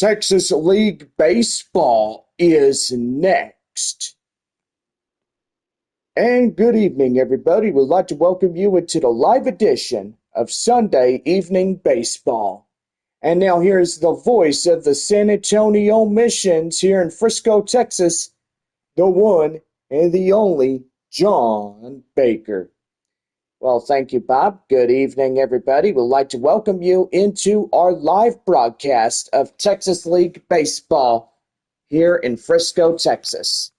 Texas League Baseball is next. And good evening, everybody. We'd like to welcome you into the live edition of Sunday Evening Baseball. And now here's the voice of the San Antonio Missions here in Frisco, Texas, the one and the only John Baker. Well, thank you, Bob. Good evening, everybody. We'd like to welcome you into our live broadcast of Texas League Baseball here in Frisco, Texas.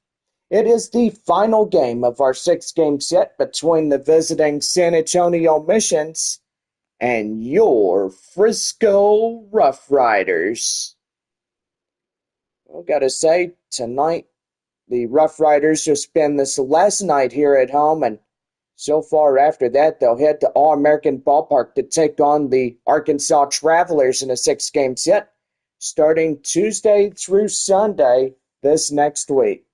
It is the final game of our six-game set between the visiting San Antonio Missions and your Frisco RoughRiders. Well, gotta say, tonight the RoughRiders will spend this last night here at home, and so far after that, they'll head to All-American Ballpark to take on the Arkansas Travelers in a six-game set, starting Tuesday through Sunday this next week.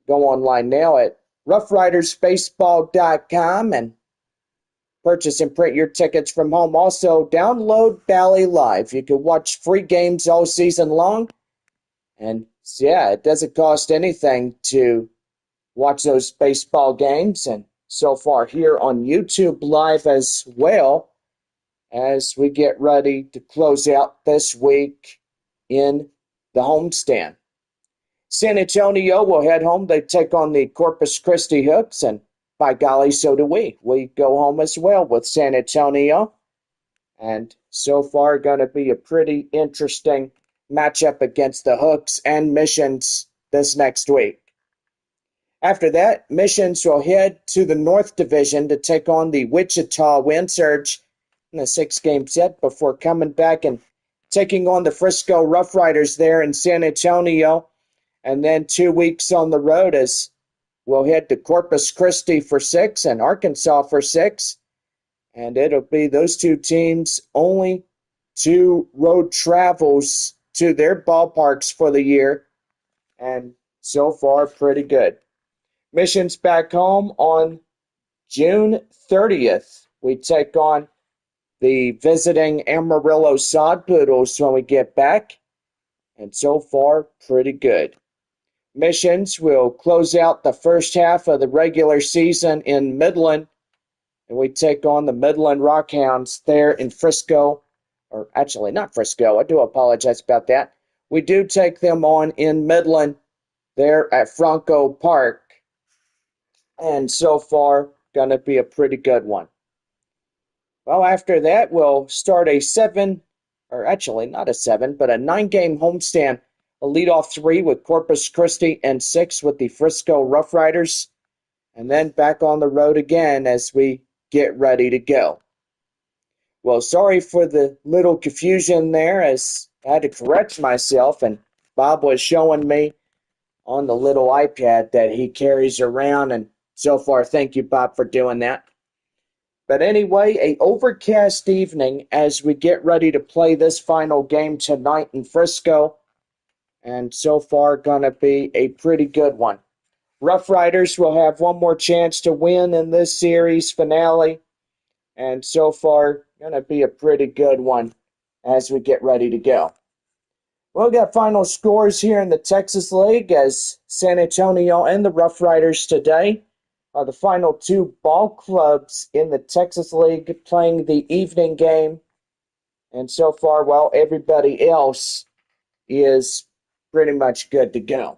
Go online now at RoughRidersBaseball.com and purchase and print your tickets from home. Also, download Bally Live. You can watch free games all season long. And yeah, it doesn't cost anything to watch those baseball games, and so far here on YouTube Live as well, as we get ready to close out this week in the homestand. San Antonio will head home. They take on the Corpus Christi Hooks, and by golly, so do we. We go home as well with San Antonio, and so far going to be a pretty interesting matchup against the Hooks and Missions this next week. After that, Missions will head to the North Division to take on the Wichita Wind Surge in a six-game set before coming back and taking on the Frisco RoughRiders there in San Antonio. And then 2 weeks on the road as we'll head to Corpus Christi for six and Arkansas for six. And it'll be those two teams' only two road travels to their ballparks for the year. And so far, pretty good. Missions back home on June 30th. We take on the visiting Amarillo Sod Poodles when we get back. And so far, pretty good. Missions will close out the first half of the regular season in Midland. And we take on the Midland Rockhounds there in Frisco. Or actually, not Frisco. I do apologize about that. We do take them on in Midland there at Franco Park. And so far, going to be a pretty good one. Well, after that, we'll start a nine-game homestand. A leadoff three with Corpus Christi and six with the Frisco RoughRiders. And then back on the road again as we get ready to go. Well, sorry for the little confusion there as I had to correct myself, and Bob was showing me on the little iPad that he carries around, and so far, thank you, Bob, for doing that. But anyway, an overcast evening as we get ready to play this final game tonight in Frisco. And so far, going to be a pretty good one. RoughRiders will have one more chance to win in this series finale. And so far, going to be a pretty good one as we get ready to go. We'll get final scores here in the Texas League as San Antonio and the RoughRiders today are the final two ball clubs in the Texas League playing the evening game. And so far, well, everybody else is pretty much good to go.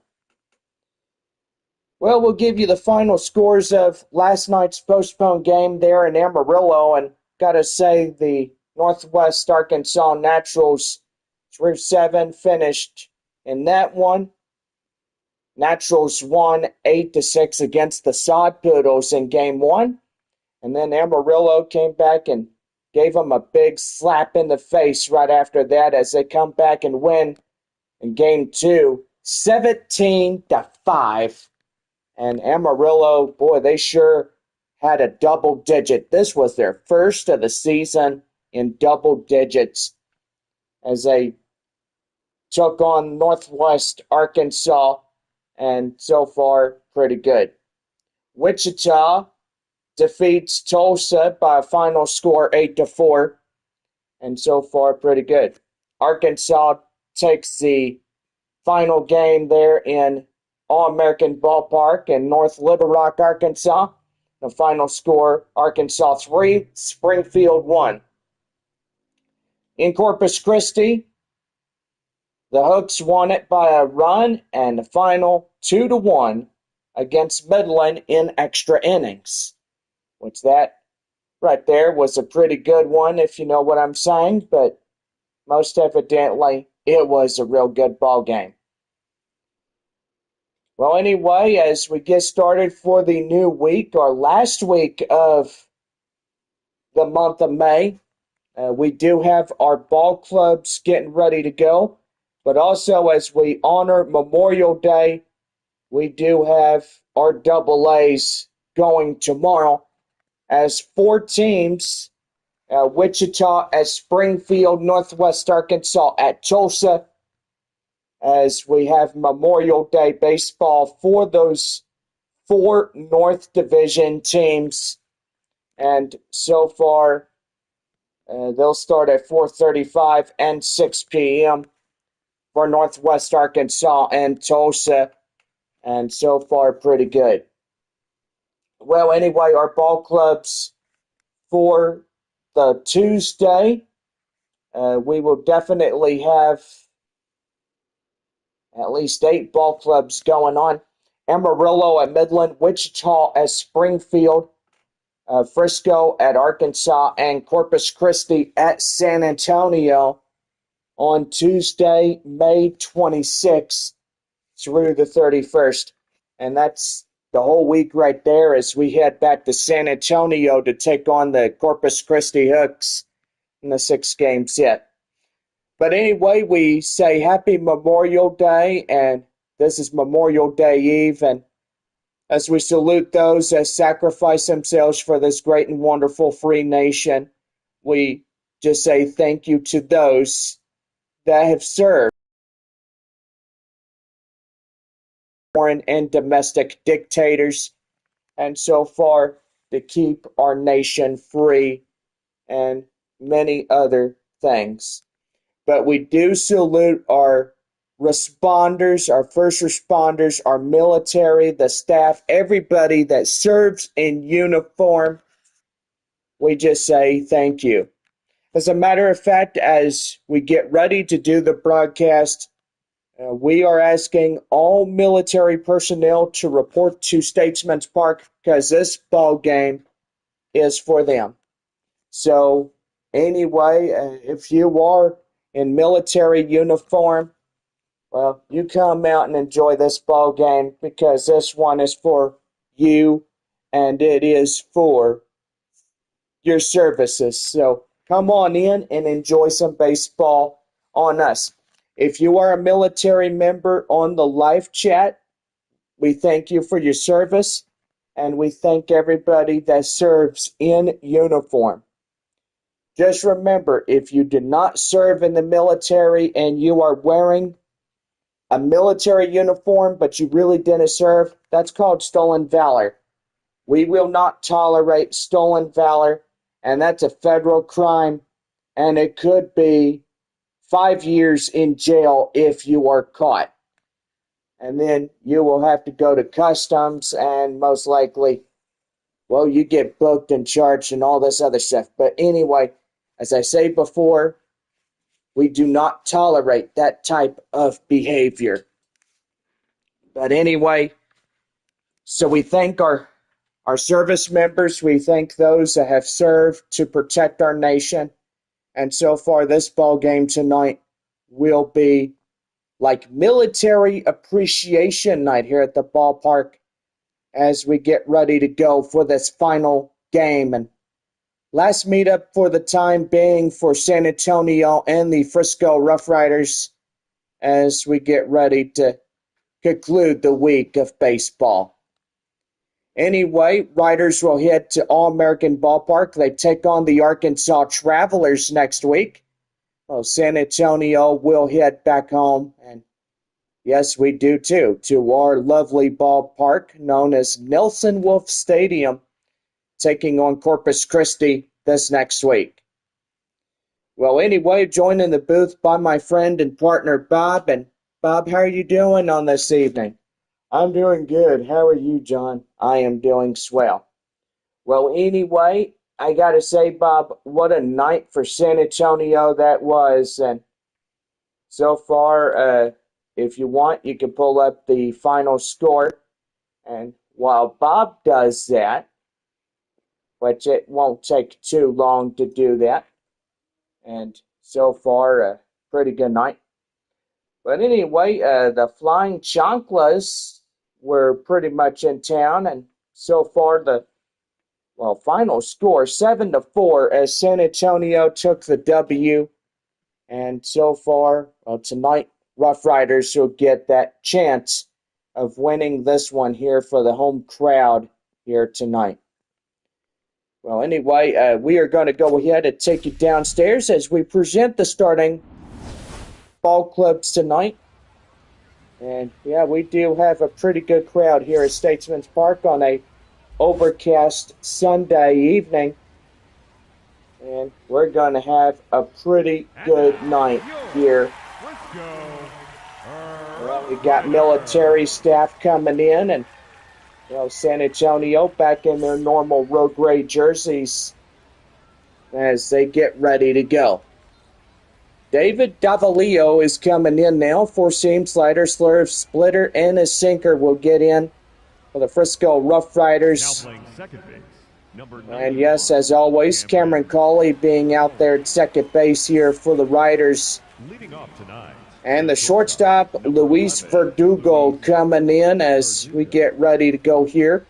Well, we'll give you the final scores of last night's postponed game there in Amarillo. And got to say, the Northwest Arkansas Naturals through seven finished in that one. Naturals won 8-6 against the Sod Poodles in game one. And then Amarillo came back and gave them a big slap in the face right after that as they come back and win in game two, 17-5. And Amarillo, boy, they sure had a double digit. This was their first of the season in double digits as they took on Northwest Arkansas, and so far, pretty good. Wichita defeats Tulsa by a final score 8-4, and so far, pretty good. Arkansas takes the final game there in All-American Ballpark in North Little Rock, Arkansas. The final score, Arkansas 3, Springfield 1. In Corpus Christi, the Hooks won it by a run and the final 2-1 against Midland in extra innings. Which that right there was a pretty good one, if you know what I'm saying, but most evidently it was a real good ball game. Well, anyway, as we get started for the new week, or last week of the month of May, we do have our ball clubs getting ready to go, but also as we honor Memorial Day, we do have our double A's going tomorrow as 4 teams, Wichita at Springfield, Northwest Arkansas at Tulsa, as we have Memorial Day baseball for those 4 North Division teams. And so far, they'll start at 4:35 and 6 p.m. for Northwest Arkansas and Tulsa. And so far, pretty good. Well, anyway, our ball clubs for the Tuesday, we will definitely have at least 8 ball clubs going on. Amarillo at Midland, Wichita at Springfield, Frisco at Arkansas, and Corpus Christi at San Antonio on Tuesday, May 26th through the 31st. And that's the whole week right there as we head back to San Antonio to take on the Corpus Christi Hooks in the 6 games yet. But anyway, we say Happy Memorial Day, and this is Memorial Day Eve, and as we salute those that sacrifice themselves for this great and wonderful free nation, we just say thank you to those that have served foreign and domestic dictators, and so far to keep our nation free and many other things. But we do salute our responders, our first responders, our military, the staff, everybody that serves in uniform. We just say thank you. As a matter of fact, as we get ready to do the broadcast, we are asking all military personnel to report to Statesman's Park because this ball game is for them. So anyway, if you are in military uniform, well, you come out and enjoy this ball game because this one is for you and it is for your services. So come on in and enjoy some baseball on us. If you are a military member on the live chat, we thank you for your service and we thank everybody that serves in uniform. Just remember, if you did not serve in the military and you are wearing a military uniform, but you really didn't serve, that's called stolen valor. We will not tolerate stolen valor, and that's a federal crime, and it could be 5 years in jail if you are caught. And then you will have to go to customs, and most likely, well, you get booked and charged and all this other stuff. But anyway, as I said before, we do not tolerate that type of behavior. But anyway, so we thank our service members. We thank those that have served to protect our nation. And so far, this ball game tonight will be like military appreciation night here at the ballpark as we get ready to go for this final game. And last meetup for the time being for San Antonio and the Frisco RoughRiders as we get ready to conclude the week of baseball. Anyway, Riders will head to All-American Ballpark. They take on the Arkansas Travelers next week. Well, San Antonio will head back home, and yes, we do too, to our lovely ballpark known as Nelson Wolff Stadium, taking on Corpus Christi this next week. Well, anyway, joined in the booth by my friend and partner Bob. And Bob, how are you doing on this evening? I'm doing good. How are you, John? I am doing swell. Well, anyway, I gotta say, Bob, what a night for San Antonio that was. And so far, if you want, you can pull up the final score. And while Bob does that, which it won't take too long to do that, and so far, a pretty good night. But anyway, the Flying Chanclas were pretty much in town, and so far the final score 7-4 as San Antonio took the W. And so far, tonight, RoughRiders will get that chance of winning this one here for the home crowd here tonight. Well, anyway, we are going to go ahead and take you downstairs as we present the starting ball clubs tonight. And yeah, we do have a pretty good crowd here at Statesman's Park on a overcast Sunday evening. And we're going to have a pretty good night here. Well, we got military staff coming in, and San Antonio back in their normal road gray jerseys as they get ready to go. David Davalillo is coming in now. Four-seam slider, slurve, splitter, and a sinker will get in for the Frisco RoughRiders. And yes, as always, Cameron Cawley being out there at second base here for the Riders. And the shortstop, Luis Verdugo, coming in as we get ready to go here.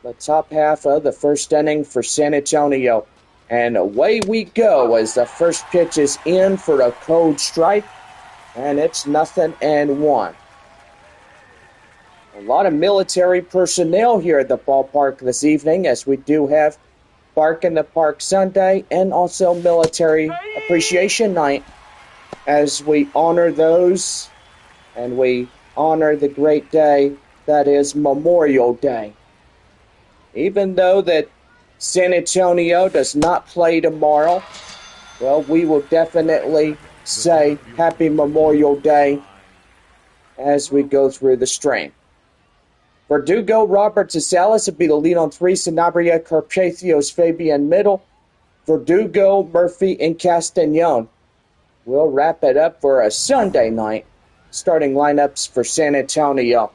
The top half of the first inning for San Antonio. And away we go as the first pitch is in for a cold strike. And it's 0-1. A lot of military personnel here at the ballpark this evening, as we do have Bark in the Park Sunday and also Military Appreciation Night, as we honor those and we honor the great day that is Memorial Day. Even though that San Antonio does not play tomorrow, well, we will definitely say Happy Memorial Day as we go through the stream. Verdugo, Robert Cisales will be the lead on three. Sanabria, Carpathios, Fabian middle. Verdugo, Murphy, and Castañon. We'll wrap it up for a Sunday night. Starting lineups for San Antonio.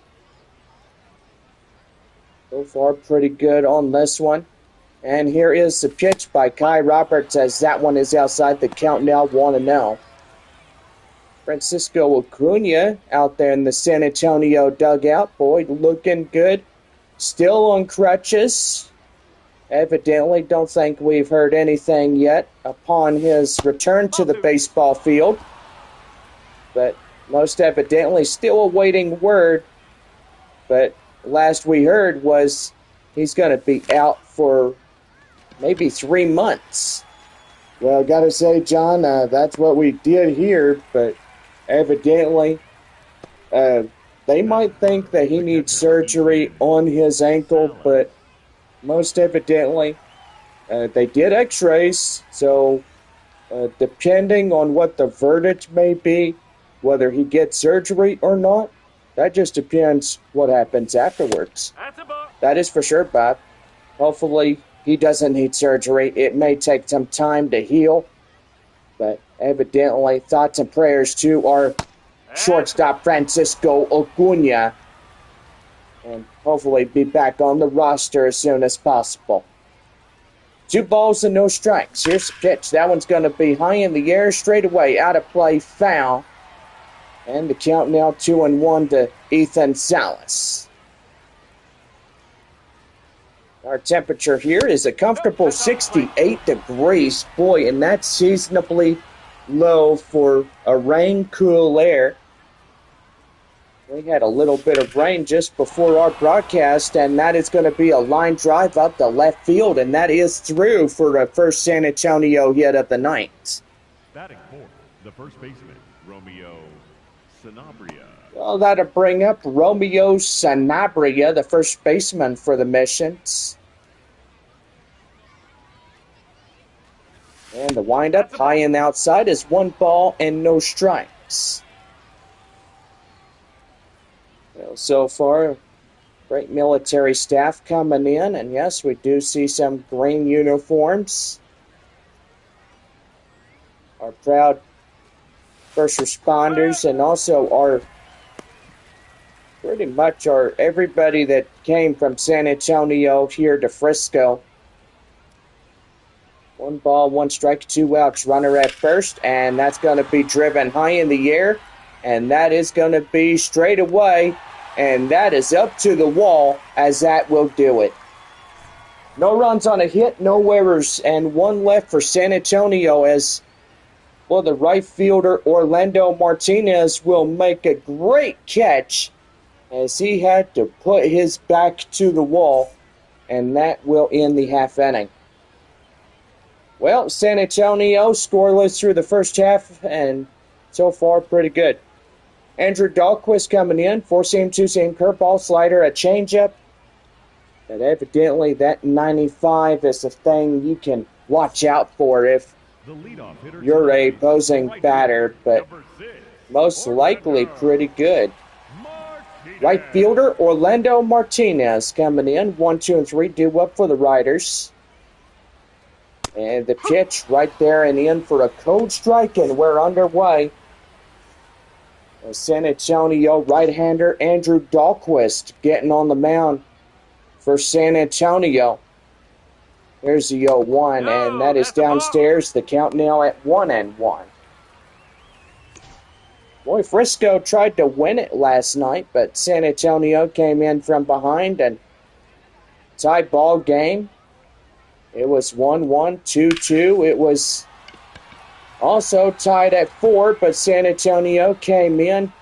So far, pretty good on this one. And here is the pitch by Kai Roberts as that one is outside the count now, 1-0. Francisco Acuna out there in the San Antonio dugout. Boy, looking good. Still on crutches. Evidently, don't think we've heard anything yet upon his return to the baseball field. But most evidently, still awaiting word. But last we heard was he's going to be out for maybe 3 months. Well, gotta say, John, that's what we did here, but evidently, they might think that he needs surgery on his ankle, but most evidently, they did x-rays, so depending on what the verdict may be, whether he gets surgery or not, that just depends what happens afterwards. That is for sure, Bob. Hopefully, he doesn't need surgery. It may take some time to heal, but evidently, thoughts and prayers to our shortstop, Francisco Acuna, and hopefully be back on the roster as soon as possible. 2 balls and no strikes. Here's the pitch. That one's going to be high in the air, straight away, out of play, foul. And the count now 2-1 to Ethan Salas. Our temperature here is a comfortable 68 degrees. Boy, and that's seasonably low for a rain, cool air. We had a little bit of rain just before our broadcast, and that is going to be a line drive up the left field, and that is through for a first San Antonio hit of the night. Batting fourth, the first baseman, Romeo Sanabria. Well, that'll bring up Romeo Sanabria, the first baseman for the Missions. And the windup high and outside is 1 ball and no strikes. Well, so far, great military staff coming in, and yes, we do see some green uniforms. Our proud first responders, and also our pretty much everybody that came from San Antonio here to Frisco. 1 ball, 1 strike, 2 outs. Runner at first, and that's going to be driven high in the air, and that is going to be straight away, and that is up to the wall, as that will do it. No runs on a hit, no errors, and 1 left for San Antonio as, well, the right fielder Orlando Martinez will make a great catch as he had to put his back to the wall, and that will end the half inning. Well, San Antonio scoreless through the first half, and so far pretty good. Andrew Dahlquist coming in, 4-seam, 2-seam, curveball, slider, a changeup. But evidently that 95 is a thing you can watch out for if you're a opposing batter, but most likely pretty good. Right fielder Orlando Martinez coming in, 1, 2, and 3 due up for the Riders. And the pitch right there and in for a cold strike, and we're underway. San Antonio right-hander Andrew Dahlquist getting on the mound for San Antonio. There's the 0-1, and that is downstairs. The count now at 1-1. Boy, Frisco tried to win it last night, but San Antonio came in from behind and tied ball game. It was 1-1, 2-2. It was also tied at 4, but San Antonio came in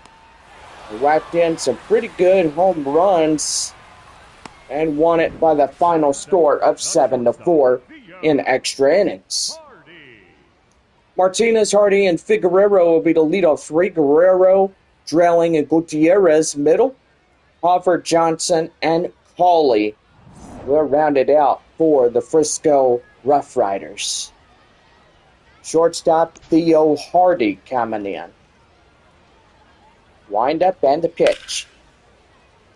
and whacked in some pretty good home runs and won it by the final score of 7-4 in extra innings. Martinez, Hardy, and Figueroa will be the leadoff 3. Guerrero, Drelling, and Gutierrez middle. Hoffer, Johnson, and Cawley will round it out for the Frisco RoughRiders. Shortstop Theo Hardy coming in. Wind up and the pitch.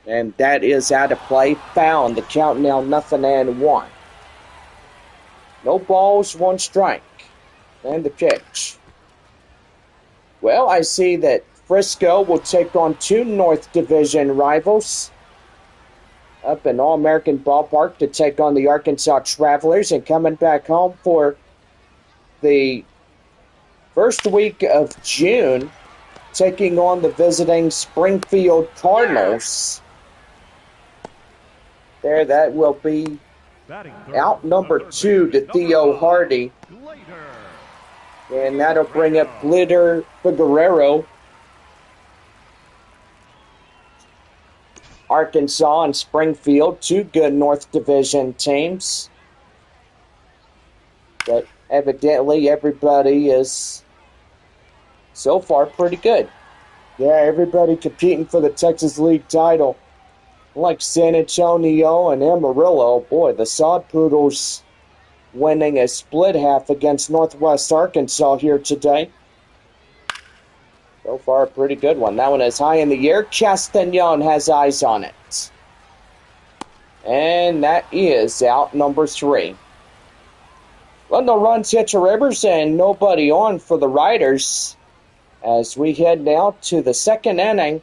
And that is out of play. Foul. The count now 0-1. No balls, 1 strike. And the pitch. Well, I see that Frisco will take on 2 North Division rivals up in All-American Ballpark to take on the Arkansas Travelers, and coming back home for the first week of June, taking on the visiting Springfield Cardinals. There, that will be out number 2 to Theo Hardy. And that'll bring up Glitter Figueroa. Arkansas and Springfield, 2 good North Division teams. But evidently everybody is so far pretty good. Yeah, everybody competing for the Texas League title. Like San Antonio and Amarillo, boy, the Sod Poodles winning a split half against Northwest Arkansas here today. So far, a pretty good one. That one is high in the air. Castagnon has eyes on it. And that is out number 3. Well, no runs hit to Rivers and nobody on for the Riders as we head now to the 2nd inning.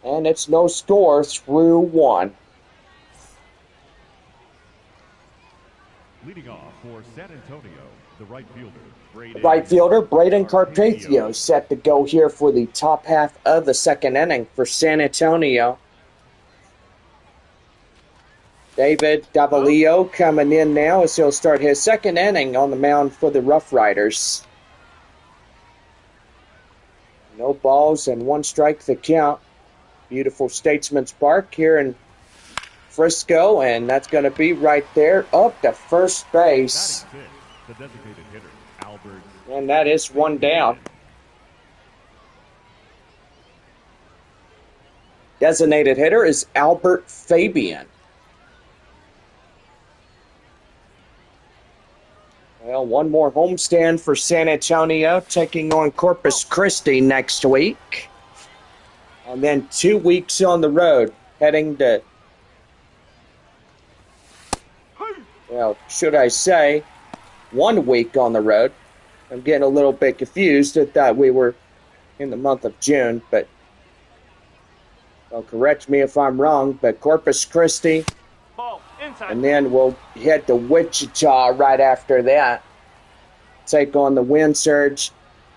And it's no score through 1. Leading off for San Antonio, the right fielder, Right fielder Braden Carpathio set to go here for the top half of the 2nd inning for San Antonio. David Davalillo coming in now as he'll start his 2nd inning on the mound for the RoughRiders. No balls and 1 strike the count. Beautiful Statesman's Park here in Frisco, and that's going to be right there up to first base. the designated hitter, Albert. And that is 1 down. Designated hitter is Albert Fabian. Well, one more homestand for San Antonio, taking on Corpus Christi next week. And then 2 weeks on the road, heading to, well, should I say, 1 week on the road. I'm getting a little bit confused. I thought we were in the month of June, but, well, correct me if I'm wrong, but Corpus Christi, and then we'll head to Wichita right after that. Take on the Wind Surge,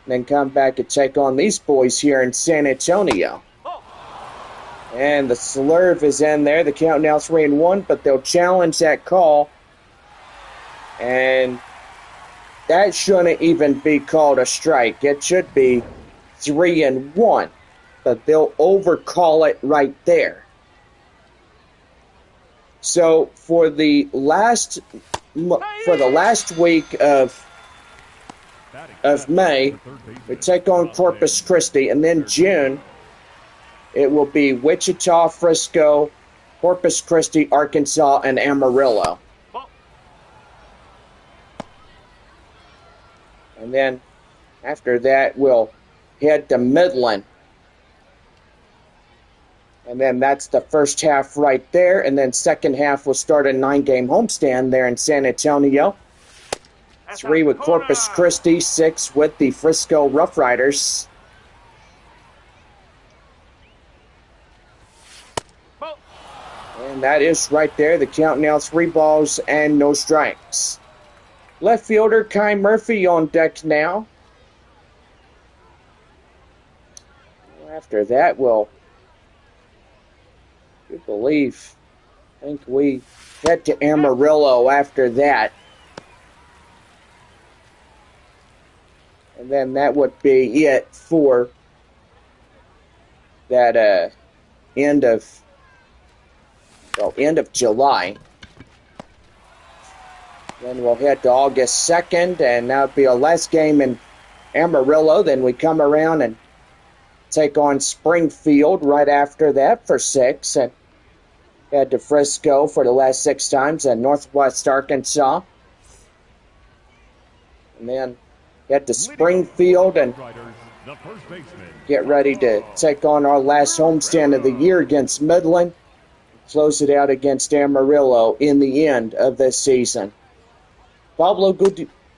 and then come back and take on these boys here in San Antonio. And the slurve is in there. The count now 3-1, but they'll challenge that call. And that shouldn't even be called a strike. It should be 3-1, but they'll overcall it right there. So for the last week of May, we take on Corpus Christi, and then June, it will be Wichita, Frisco, Corpus Christi, Arkansas, and Amarillo. And then after that, we'll head to Midland. And then that's the first half right there. And then second half, we'll start a 9-game homestand there in San Antonio. 3 with Corpus Christi, 6 with the Frisco RoughRiders. And that is right there. The count now 3 balls and no strikes. Left fielder Kai Murphy on deck now. After that, I think we head to Amarillo after that. And then that would be it for that end of July. Then we'll head to August 2nd, and that'll be our last game in Amarillo. Then we come around and take on Springfield right after that for 6, and head to Frisco for the last 6 times, and Northwest Arkansas. And then head to Springfield and get ready to take on our last homestand of the year against Midland. Close it out against Amarillo in the end of this season. Pablo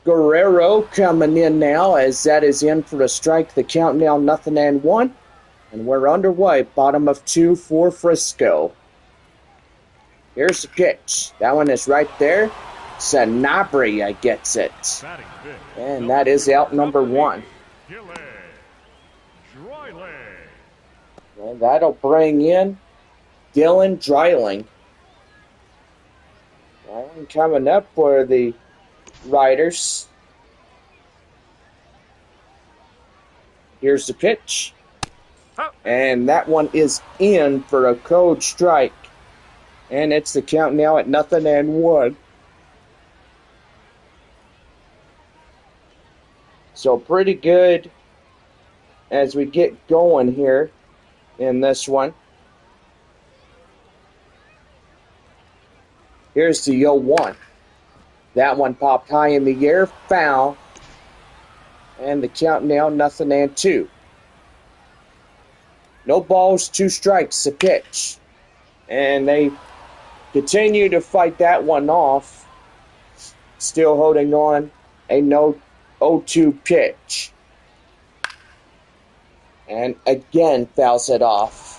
Guerrero coming in now, as that is in for a strike. The count now 0-1. And we're underway. Bottom of 2 for Frisco. Here's the pitch. That one is right there. Sanabria gets it. And that is out number 1. And that'll bring in Dylan Dreiling. Dreiling coming up for the Riders. Here's the pitch. And that one is in for a cold strike. And it's the count now at 0-1. So pretty good as we get going here in this one. Here's the 0-1. That one popped high in the air, foul. And the count now 0-2. No balls, 2 strikes, a pitch. And they continue to fight that one off. Still holding on a no 0-2 pitch. And again fouls it off.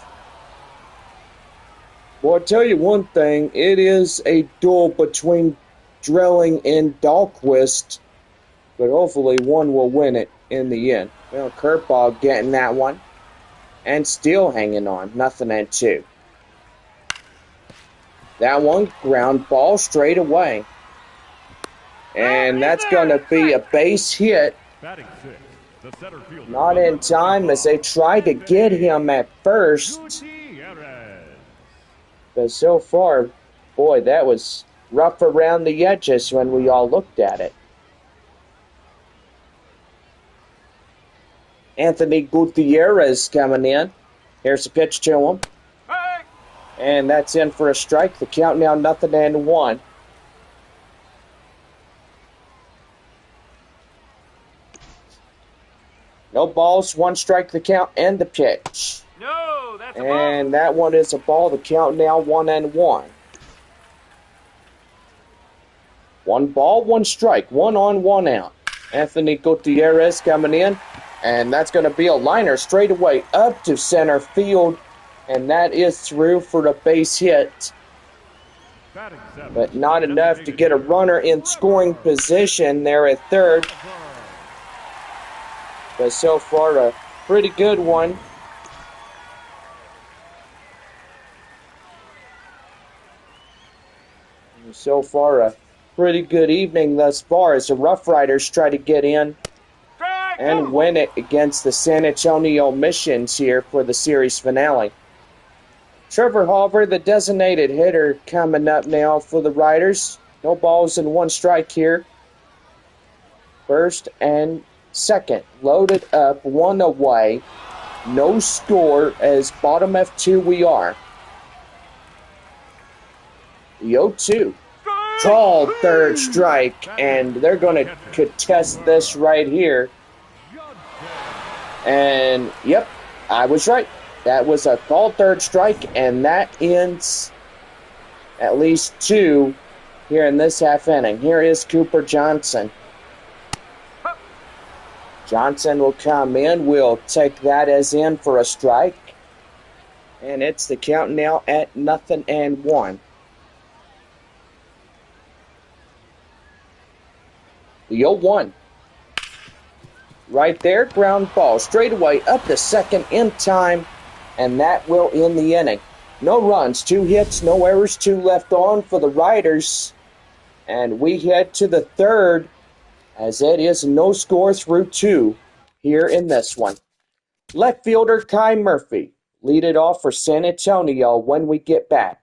Well, I'll tell you one thing. It is a duel between Dreiling and Dahlquist. But hopefully one will win it in the end. Well, curveball getting that one. And still hanging on. 0-2. That one, ground ball straight away. And that's going to be a base hit. Not in time as they try to get him at first. But so far, boy, that was rough around the edges when we all looked at it. Anthony Gutierrez coming in. Here's a pitch to him. And that's in for a strike. The count now 0-1. No balls, 1 strike the count, and the pitch. No, that's a ball. And that one is a ball. The count now 1-1. 1 ball, 1 strike, 1 on, 1 out. Anthony Gutierrez coming in, and that's going to be a liner straight away up to center field, and that is through for a base hit. Batting seventh, But not enough to get a runner in scoring position there at third. But so far, a pretty good one. So far, a pretty good evening thus far as the RoughRiders try to get in and win it against the San Antonio Missions here for the series finale. Trevor Hauver, the designated hitter, coming up now for the Riders. No balls and 1 strike here. First and second, loaded up, 1 away. No score as bottom of 2 we are. The 0-2. Called third strike, and they're going to contest this right here. And, yep, I was right. That was a called third strike, and that ends at least 2 here in this half inning. Here is Cooper Johnson. Johnson will come in. We'll take that as in for a strike. And it's the count now at 0-1. The 0-1. Right there, ground ball. Straight away up the second in time. And that will end the inning. No runs, 2 hits, no errors, 2 left on for the Riders. And we head to the third, as it is no score through 2 here in this one. Left fielder Kai Murphy lead it off for San Antonio when we get back.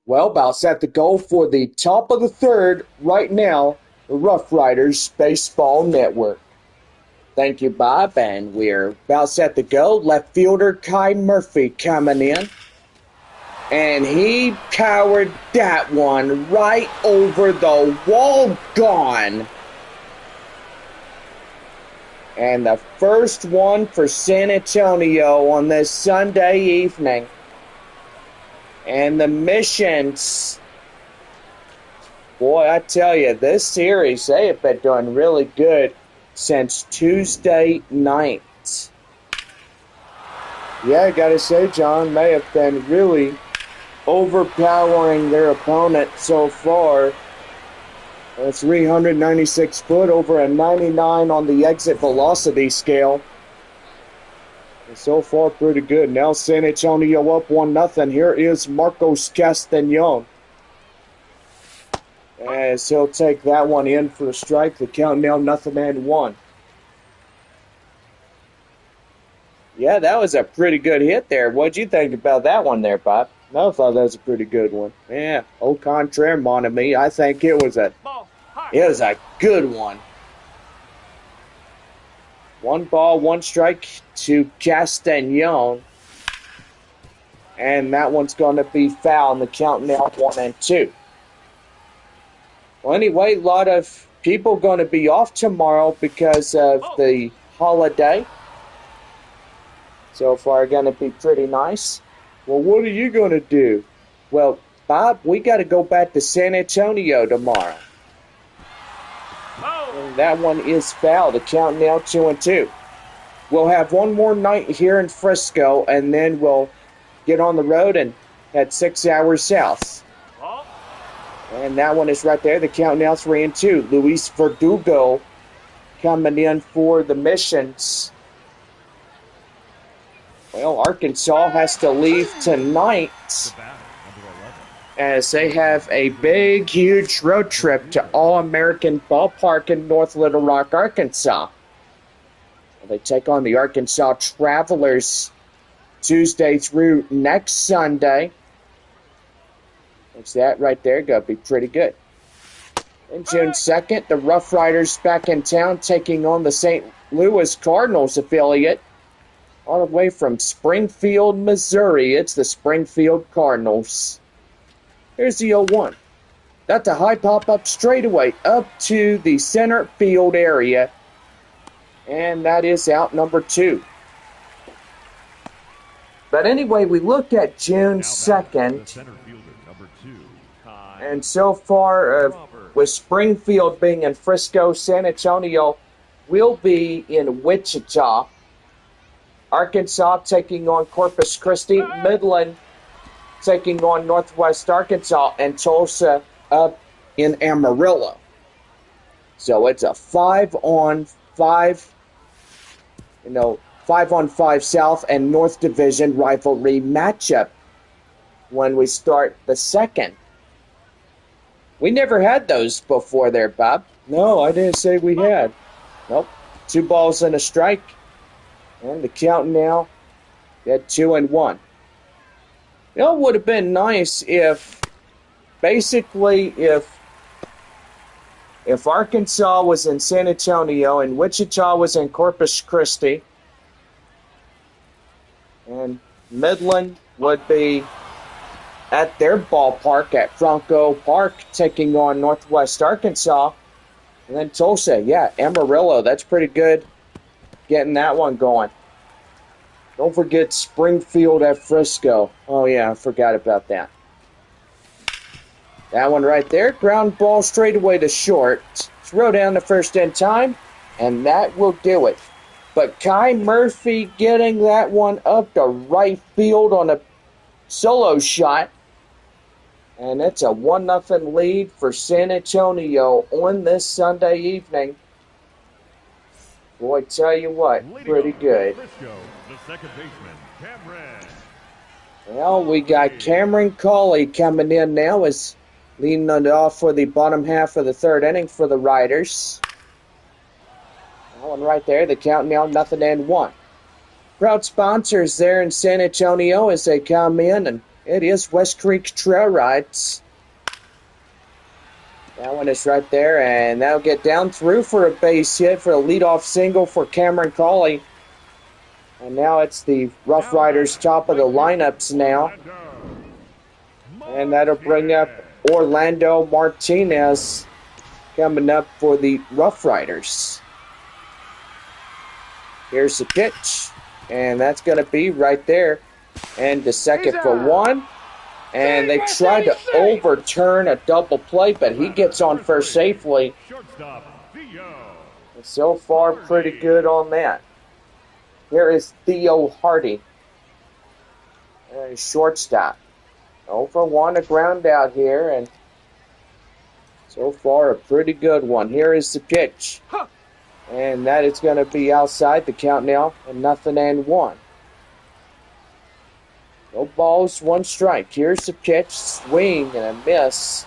Well, about set to go for the top of the third right now, the RoughRiders Baseball Network. Thank you, Bob, and we're about set to go. Left fielder Kai Murphy coming in. And he powered that one right over the wall, gone. And the first one for San Antonio on this Sunday evening. And the Missions, boy, I tell you, this series, they have been doing really good since Tuesday night. Yeah, I gotta say, John, they have been really overpowering their opponent so far. 396 foot, over a 99 on the exit velocity scale. And so far, pretty good. Now San Antonio up 1-0. Here is Marcos Castañon, as he'll take that one in for a strike. The count now 0-1. Yeah, that was a pretty good hit there. What'd you think about that one there, Bob? I thought that was a pretty good one. Yeah, au contraire, mon ami, I think it was a good one. 1 ball, 1 strike to Castañon. And that one's going to be foul, and the count now 1-2. Well, anyway, a lot of people going to be off tomorrow because of the holiday. So far, going to be pretty nice. Well, what are you going to do? Well, Bob, we got to go back to San Antonio tomorrow. And that one is foul. The count now 2-2. We'll have one more night here in Frisco, and then we'll get on the road and head 6 hours south. And that one is right there. The count now 3-2. Luis Verdugo coming in for the Missions. Well, Arkansas has to leave tonight as they have a big, huge road trip to All-American Ballpark in North Little Rock, Arkansas. They take on the Arkansas Travelers Tuesday through next Sunday. That's that right there. Going to be pretty good. And June 2nd, the RoughRiders back in town taking on the St. Louis Cardinals affiliate. All the way from Springfield, Missouri, it's the Springfield Cardinals. Here's the 0-1. That's a high pop-up straightaway up to the center field area. And that is out number 2. But anyway, we look at June 2nd. And so far, with Springfield being in Frisco, San Antonio will be in Wichita. Arkansas taking on Corpus Christi, Midland taking on Northwest Arkansas, and Tulsa up in Amarillo. So it's a 5-on-5, 5-on-5 South and North Division rivalry matchup when we start the second. We never had those before there, Bob. No, I didn't say we had. Nope. 2 balls and a strike. And the count now at 2-1. You know, it would have been nice if Arkansas was in San Antonio and Wichita was in Corpus Christi, and Midland would be at their ballpark at Franco Park taking on Northwest Arkansas, and then Tulsa, Amarillo, that's pretty good. Getting that one going. Don't forget Springfield at Frisco. Oh, yeah, I forgot about that. That one right there. Ground ball straight away to short. Throw down the first in time, and that will do it. But Kai Murphy getting that one up to right field on a solo shot. And it's a 1-0 lead for San Antonio on this Sunday evening. Boy, tell you what, pretty good. Frisco, the second baseman, Cameron. Well, we got Cameron Cawley coming in now as leading it off for the bottom half of the third inning for the Riders. That one right there, the count now 0-1. Proud sponsors there in San Antonio as they come in and It is West Creek Trail Rides. That one is right there, and that'll get down through for a base hit for a leadoff single for Cameron Cawley. And now it's the Rough Riders top of the lineups now. And that'll bring up Orlando Martinez coming up for the Rough Riders. Here's the pitch, and that's going to be right there. And the second for one. And they tried to overturn a double play, but he gets on first safely. So far, pretty good on that. Here is Theo Hardy, shortstop. 0 for 1, a ground out here, and so far a pretty good one. Here is the pitch, and that is going to be outside the count now, and 0-1. No balls, 1 strike. Here's the pitch, swing and a miss.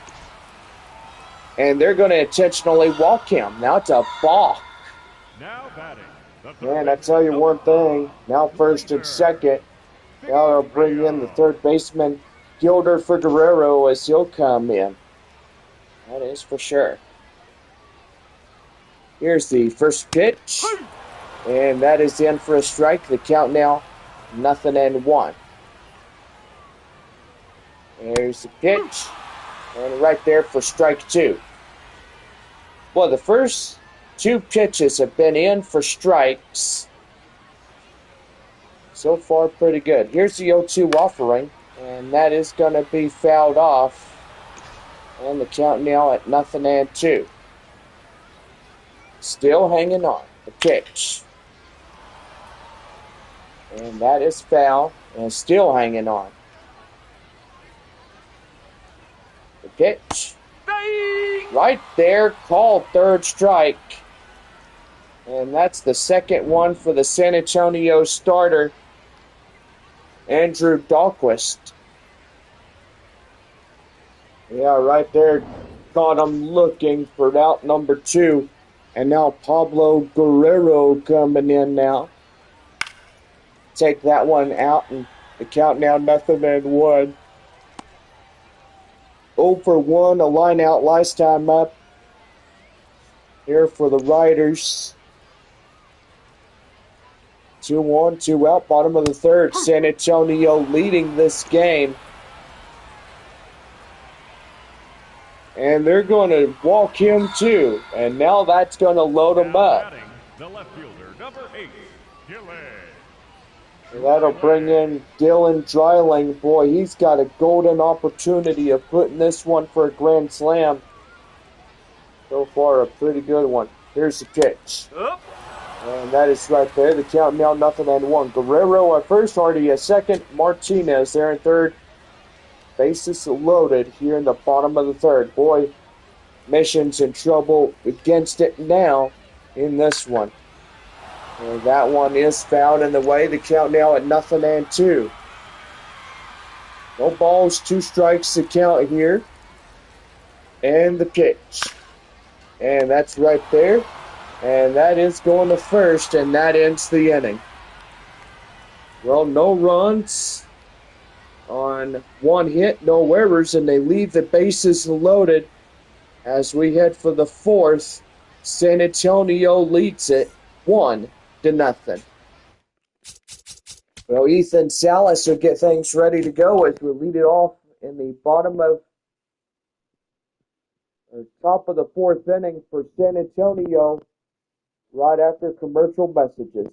And they're going to intentionally walk him. Now it's a balk. And I tell you one thing, now first and second, now they'll bring in the third baseman, Gilder Figueroa, as he'll come in. That is for sure. Here's the first pitch, and that is in for a strike. The count now, 0-1. There's the pitch, and right there for strike 2. Well, the first 2 pitches have been in for strikes. So far, pretty good. Here's the 0-2 offering, and that is going to be fouled off. And the count now at 0-2. Still hanging on. The pitch. And that is foul, and still hanging on. The pitch. Right there, called third strike. And that's the second one for the San Antonio starter, Andrew Dahlquist. Yeah, right there, caught him looking for out number 2. And now Pablo Guerrero coming in now. Take that one out, and the count now 0-1. 0 for 1, a line out last time up. Here for the Riders. 2-1, 2 out, bottom of the third. San Antonio leading this game. And they're going to walk him too. And now that's going to load him up. The left fielder, number 8, Dylan. And that'll bring in Dylan Dreiling. Boy, he's got a golden opportunity of putting this one for a grand slam. So far, a pretty good one. Here's the pitch. And that is right there. The count now 0-1. Guerrero at first, Hardy at second. Martinez there in third. Bases loaded here in the bottom of the third. Boy, Mission's in trouble against it now in this one. And that one is fouled in the way. The count now at 0-2. No balls, 2 strikes to count here. And the pitch. And that's right there. And that is going to first, and that ends the inning. Well, no runs on 1 hit, no errors, and they leave the bases loaded as we head for the 4th. San Antonio leads it 1-0. Well, Ethan Salas will get things ready to go as we lead it off in the top of the 4th inning for San Antonio right after commercial messages.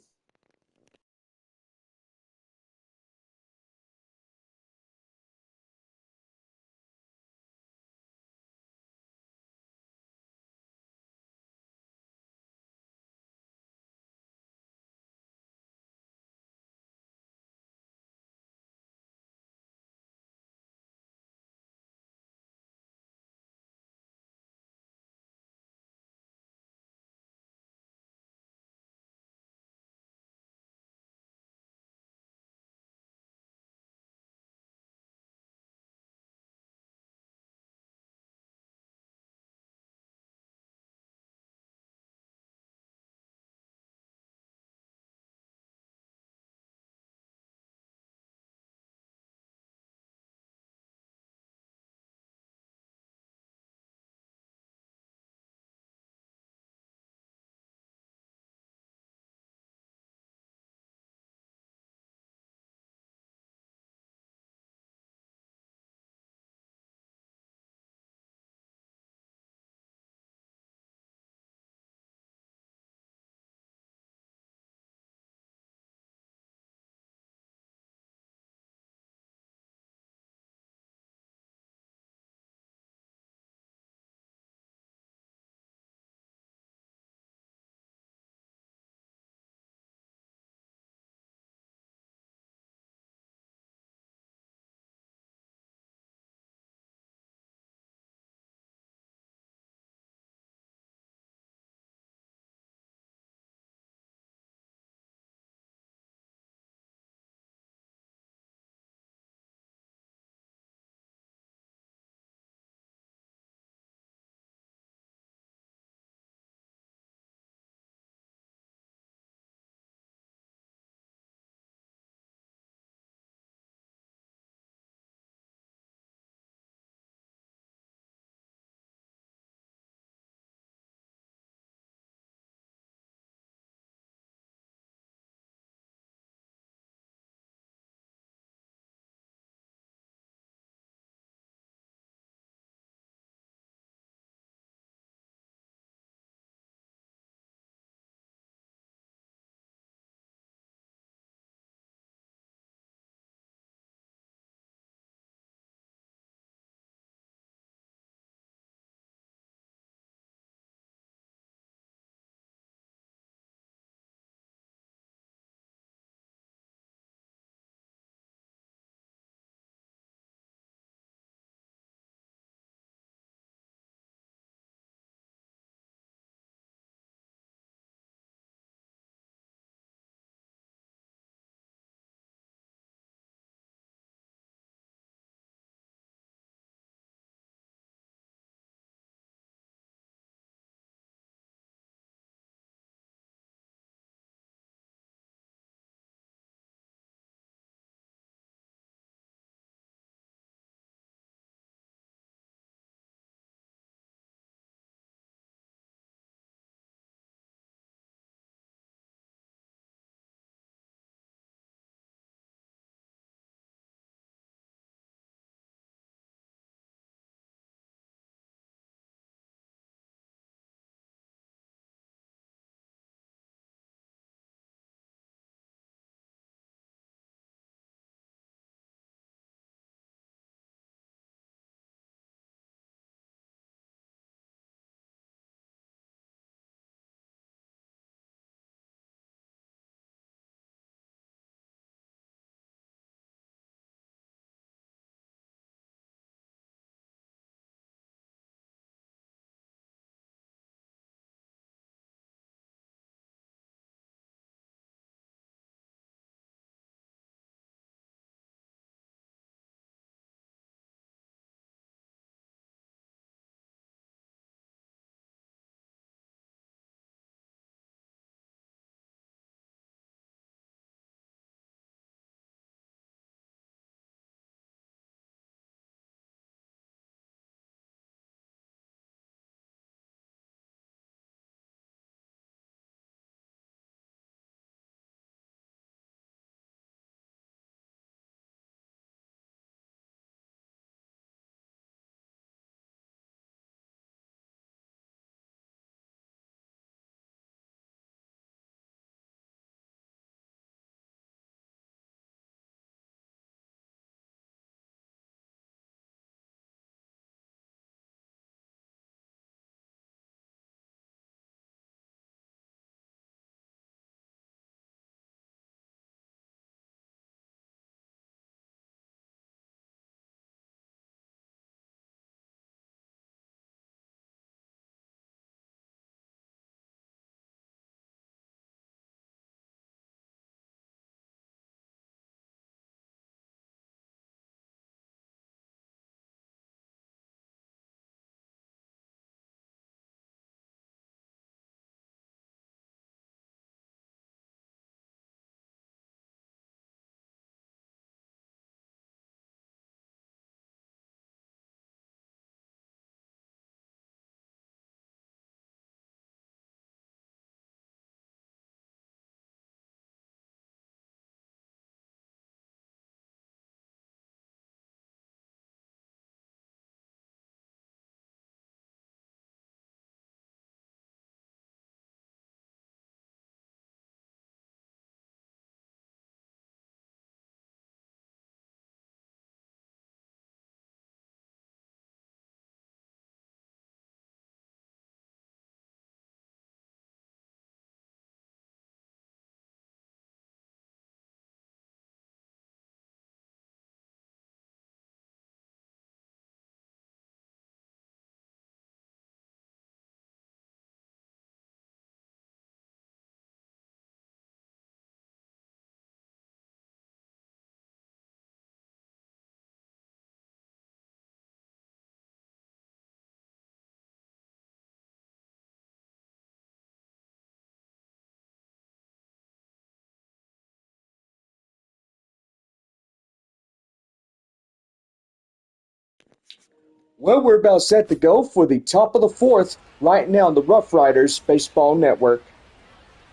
Well, we're about set to go for the top of the fourth right now on the RoughRiders Baseball Network.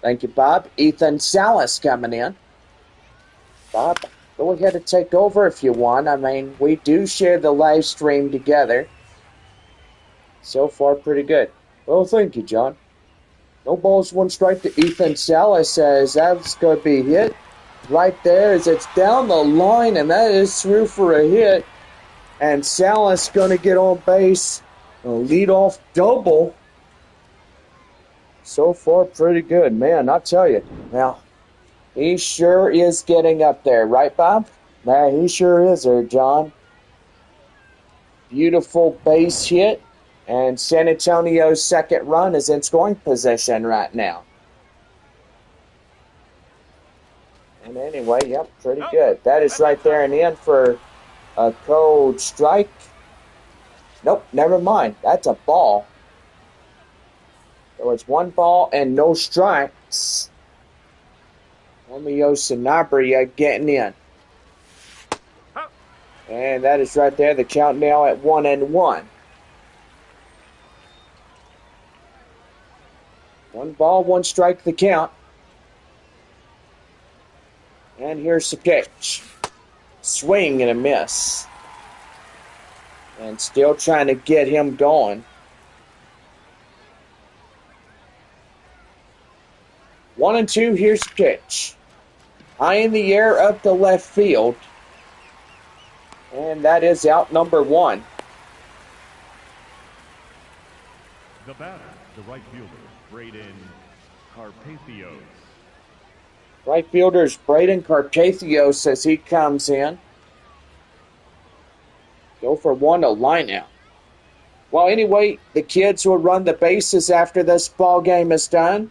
Thank you, Bob. Ethan Salas coming in. Bob, go ahead and take over if you want. I mean, we do share the live stream together. So far, pretty good. Well, thank you, John. No balls, one strike to Ethan Salas as that's going to be hit right there as it's down the line, and that is through for a hit. And Salas going to get on base. A leadoff double. So far, pretty good, man. I'll tell you. Now, he sure is getting up there, right, Bob? Man, he sure is there, John. Beautiful base hit. And San Antonio's second run is in scoring position right now. And anyway, yep, pretty good. That is right there and in for a cold strike. Nope, never mind. That's a ball. So it's one ball and no strikes. Romeo Sanabria getting in. And that is right there. The count now at 1-1. One ball, one strike the count. And here's the pitch. Swing and a miss. And still trying to get him going. 1-2, here's the pitch. High in the air up to left field. And that is out number one. The batter, the right fielder, Braden Carpathios. Right fielder's Braden Carpathios as he comes in. Go for one, a line out. Well, anyway, the kids will run the bases after this ball game is done.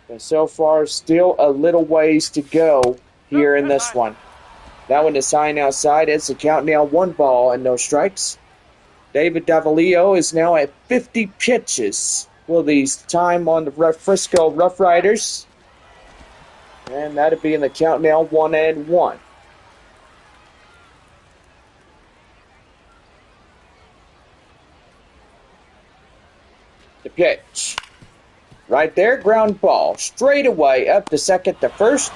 But so far, still a little ways to go here in this one. That one is high outside. It's the count now, one ball and no strikes. David Davalillo is now at 50 pitches. Will these time on the Frisco RoughRiders. And that'll be in the count now, 1-1. The pitch. Right there, ground ball. Straight away up to second to first.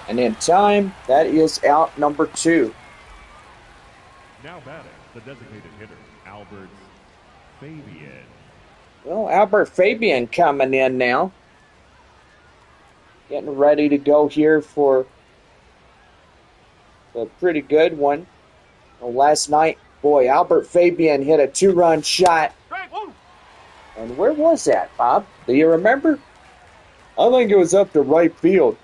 And in time, that is out number two. Now batting, the designated hitter, Albert Fabian. Well, Albert Fabian coming in now. Getting ready to go here for a pretty good one. Well, last night, boy, Albert Fabian hit a two-run shot. And where was that, Bob? Do you remember? I think it was up to right field.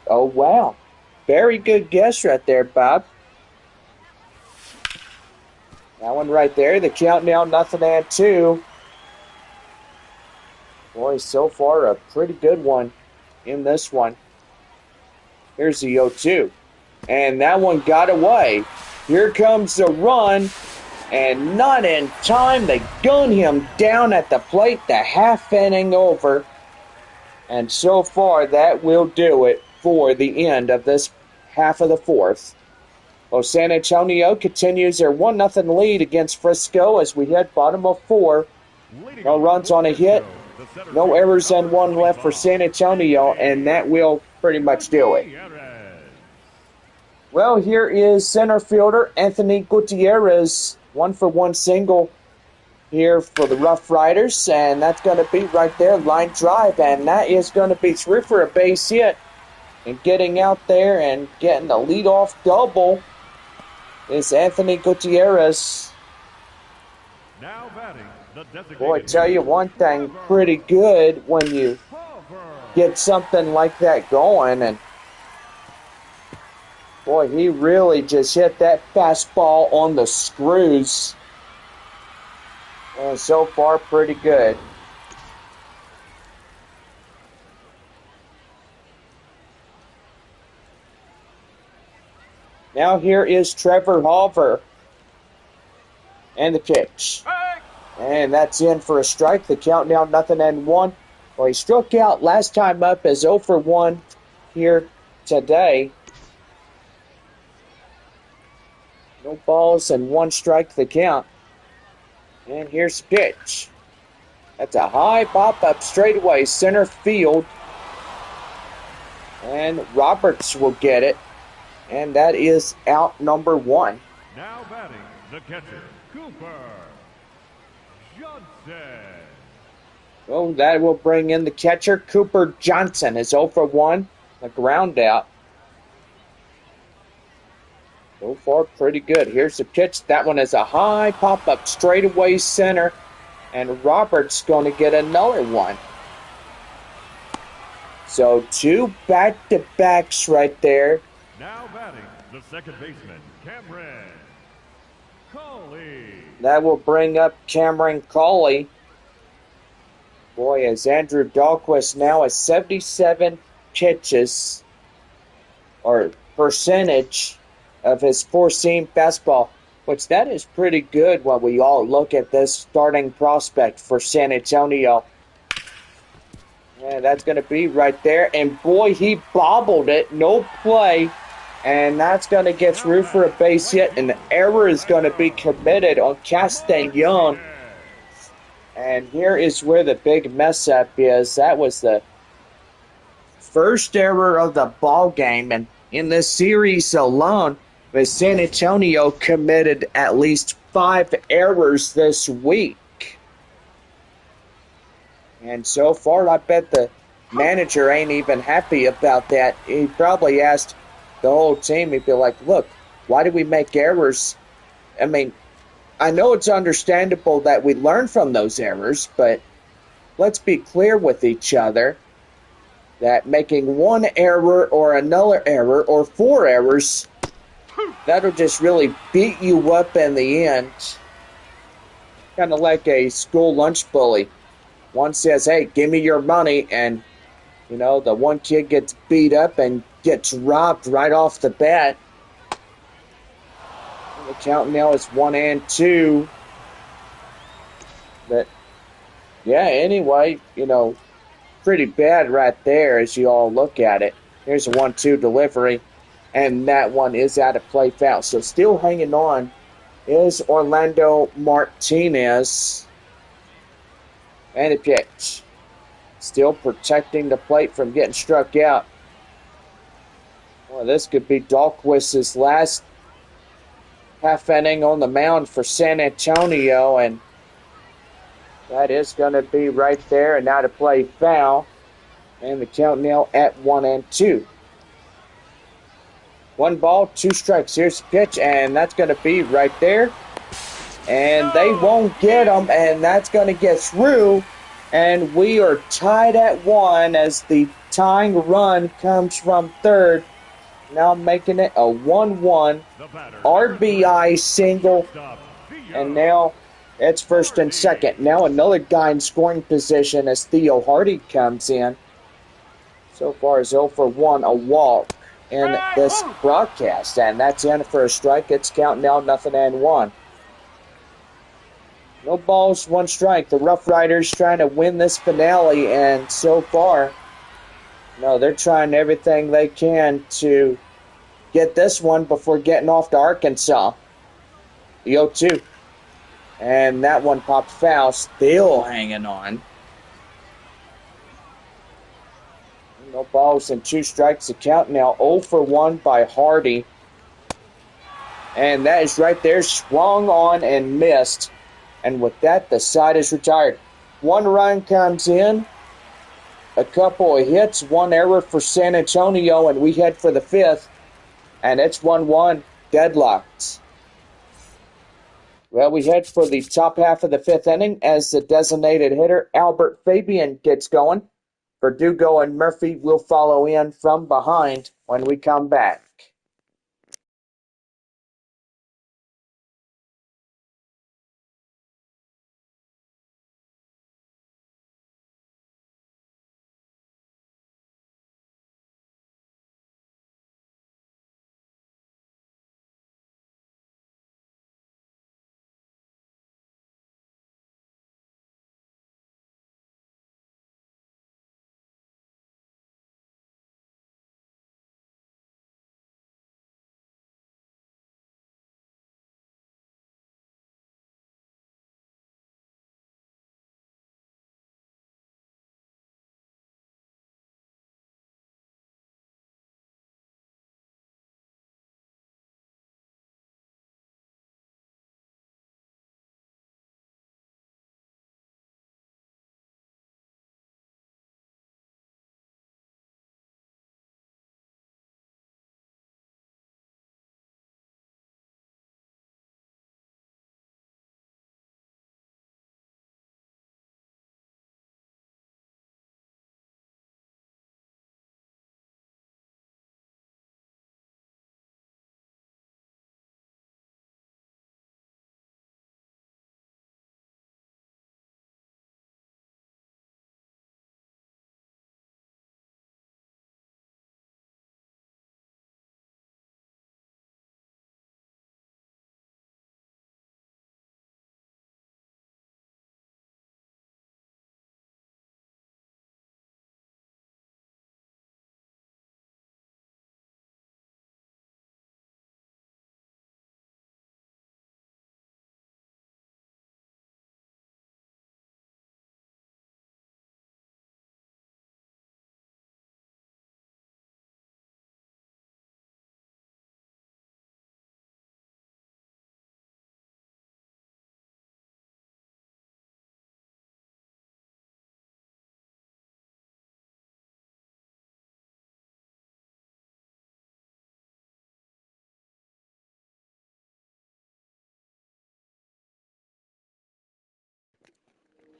Oh, wow. Very good guess right there, Bob. That one right there. The count now, 0-2. Boy, so far a pretty good one in this one. Here's the 0-2. And that one got away. Here comes the run. And not in time. They gun him down at the plate. The half inning over. And so far, that will do it for the end of this half of the fourth. Well, San Antonio continues their 1-0 lead against Frisco as we hit bottom of four. No runs on a hit. No errors and one left for San Antonio, and that will pretty much do it. Well, here is center fielder Anthony Gutierrez. 1-for-1 single here for the RoughRiders, and that's going to be right there, line drive, and that is going to be through for a base hit. And getting out there and getting a leadoff double is Anthony Gutierrez. Now batting, the designated Boy, I tell you one thing, pretty good when you get something like that going. And boy, he really just hit that fastball on the screws. And so far, pretty good. Now here is Trevor Halver. And the pitch. And that's in for a strike. The count now 0-1. Well, he struck out last time up as 0-for-1 here today. No balls and one strike the count. And here's the pitch. That's a high pop-up straightaway center field. And Roberts will get it. And that is out number one. Now batting the catcher, Cooper Johnson. Well, that will bring in the catcher. Cooper Johnson is 0 for 1. A ground out. So far, pretty good. Here's the pitch. That one is a high pop-up straightaway center. And Roberts going to get another one. So 2 back-to-backs right there. Now batting the second baseman, Cameron Coley. That will bring up Cameron Coley. Boy, as Andrew Dahlquist now has 77 pitches, or percentage, of his four-seam fastball, which that is pretty good when we all look at this starting prospect for San Antonio. Yeah, that's going to be right there. And boy, he bobbled it. No play. And that's going to get through for a base hit. And the error is going to be committed on Castellon. And here is where the big mess up is. That was the first error of the ball game. And in this series alone, the San Antonio committed at least 5 errors this week. And so far, I bet the manager ain't even happy about that. He probably asked the whole team, he'd be like, look, why do we make errors? I mean, I know it's understandable that we learn from those errors, but let's be clear with each other that making one error or another error or 4 errors, that'll just really beat you up in the end. Kind of like a school lunch bully. One says, hey, give me your money, and, you know, the one kid gets beat up and gets robbed right off the bat. The count now is 1-2. But, yeah, anyway, you know, pretty bad right there as you all look at it. Here's a 1-2 delivery, and that one is out of play foul. So still hanging on is Orlando Martinez. And a pitch. Still protecting the plate from getting struck out. Well, this could be Dahlquist's last half inning on the mound for San Antonio, and that is going to be right there, and now to play foul. And the count now at 1-2. 1 ball, 2 strikes. Here's the pitch, and that's going to be right there. And they won't get him, and that's going to get through. And we are tied at 1 as the tying run comes from third. Now making it a 1-1 RBI single. And now it's first and second. Now another guy in scoring position as Theo Hardy comes in. So far as 0 for 1, a walk in this broadcast. And that's in for a strike. It's counting now 0-1. No balls, 1 strike. The RoughRiders trying to win this finale, and so far, no, they're trying everything they can to get this one before getting off to Arkansas. The 0-2. And that one popped foul, still hanging on. No balls and 2 strikes. The count now 0 for 1 by Hardy. And that is right there, swung on and missed. And with that, the side is retired. 1 run comes in, a couple of hits, 1 error for San Antonio, and we head for the 5th. And it's 1-1, deadlocked. Well, we head for the top half of the 5th inning as the designated hitter, Albert Fabian, gets going. Verdugo and Murphy will follow in from behind when we come back.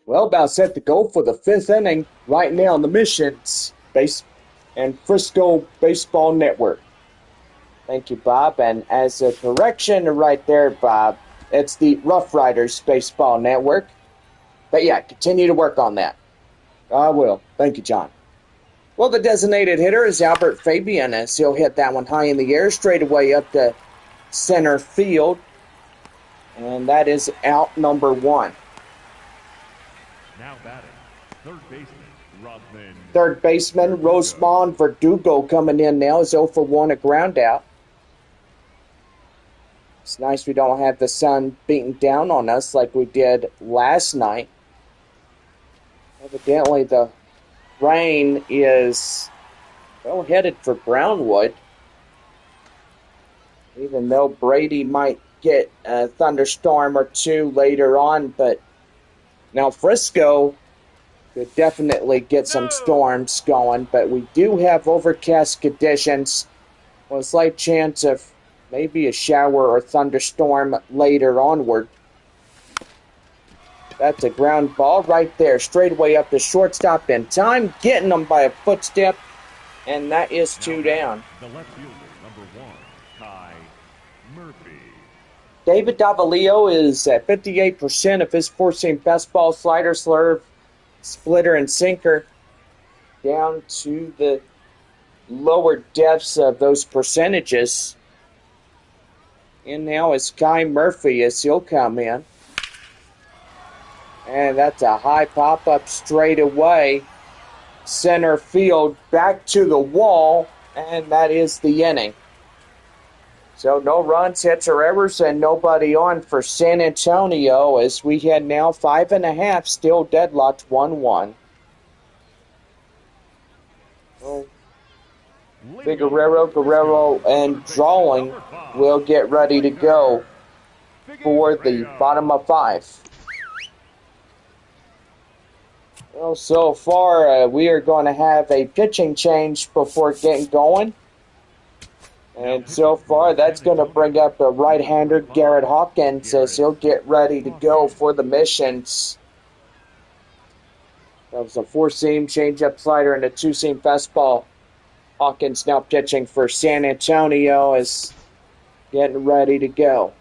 Well, about set to go for the fifth inning right now on the Missions Base and Frisco Baseball Network. Thank you, Bob. And as a correction right there, Bob, it's the RoughRiders Baseball Network. But yeah, continue to work on that. I will. Thank you, John. Well, the designated hitter is Albert Fabian as he'll hit that one high in the air straight away up to center field. And that is out number one. Now batting, third baseman, Rodman. Third baseman, Rosemond Verdugo coming in now is 0 for 1, a ground out. It's nice we don't have the sun beating down on us like we did last night. Evidently, the rain is well headed for Brownwood. Even though Brady might get a thunderstorm or two later on, but now Frisco could definitely get some storms going, but we do have overcast conditions. Well, a slight chance of maybe a shower or thunderstorm later onward. That's a ground ball right there, straight away up the shortstop in time, getting them by a footstep, and that is two down. The left fielder, number 1, Kai Murphy. David Davalillo is at 58% of his four-seam fastball, slider, slurve, splitter, and sinker, down to the lower depths of those percentages. And now is Kai Murphy as he'll come in. And that's a high pop-up straight away. Center field back to the wall, and that is the inning. So no runs, hits, or errors, and nobody on for San Antonio as we had now 5.5, still deadlocked 1-1. Well, Figueroa, Guerrero, and Drawing will get ready to go for the bottom of 5. Well, so far we are going to have a pitching change before getting going. And so far that's going to bring up a right-hander, Garrett Hawkins, as he'll get ready to go for the Missions. That was a four-seam change-up slider and a two-seam fastball. Hawkins now pitching for San Antonio is getting ready to go.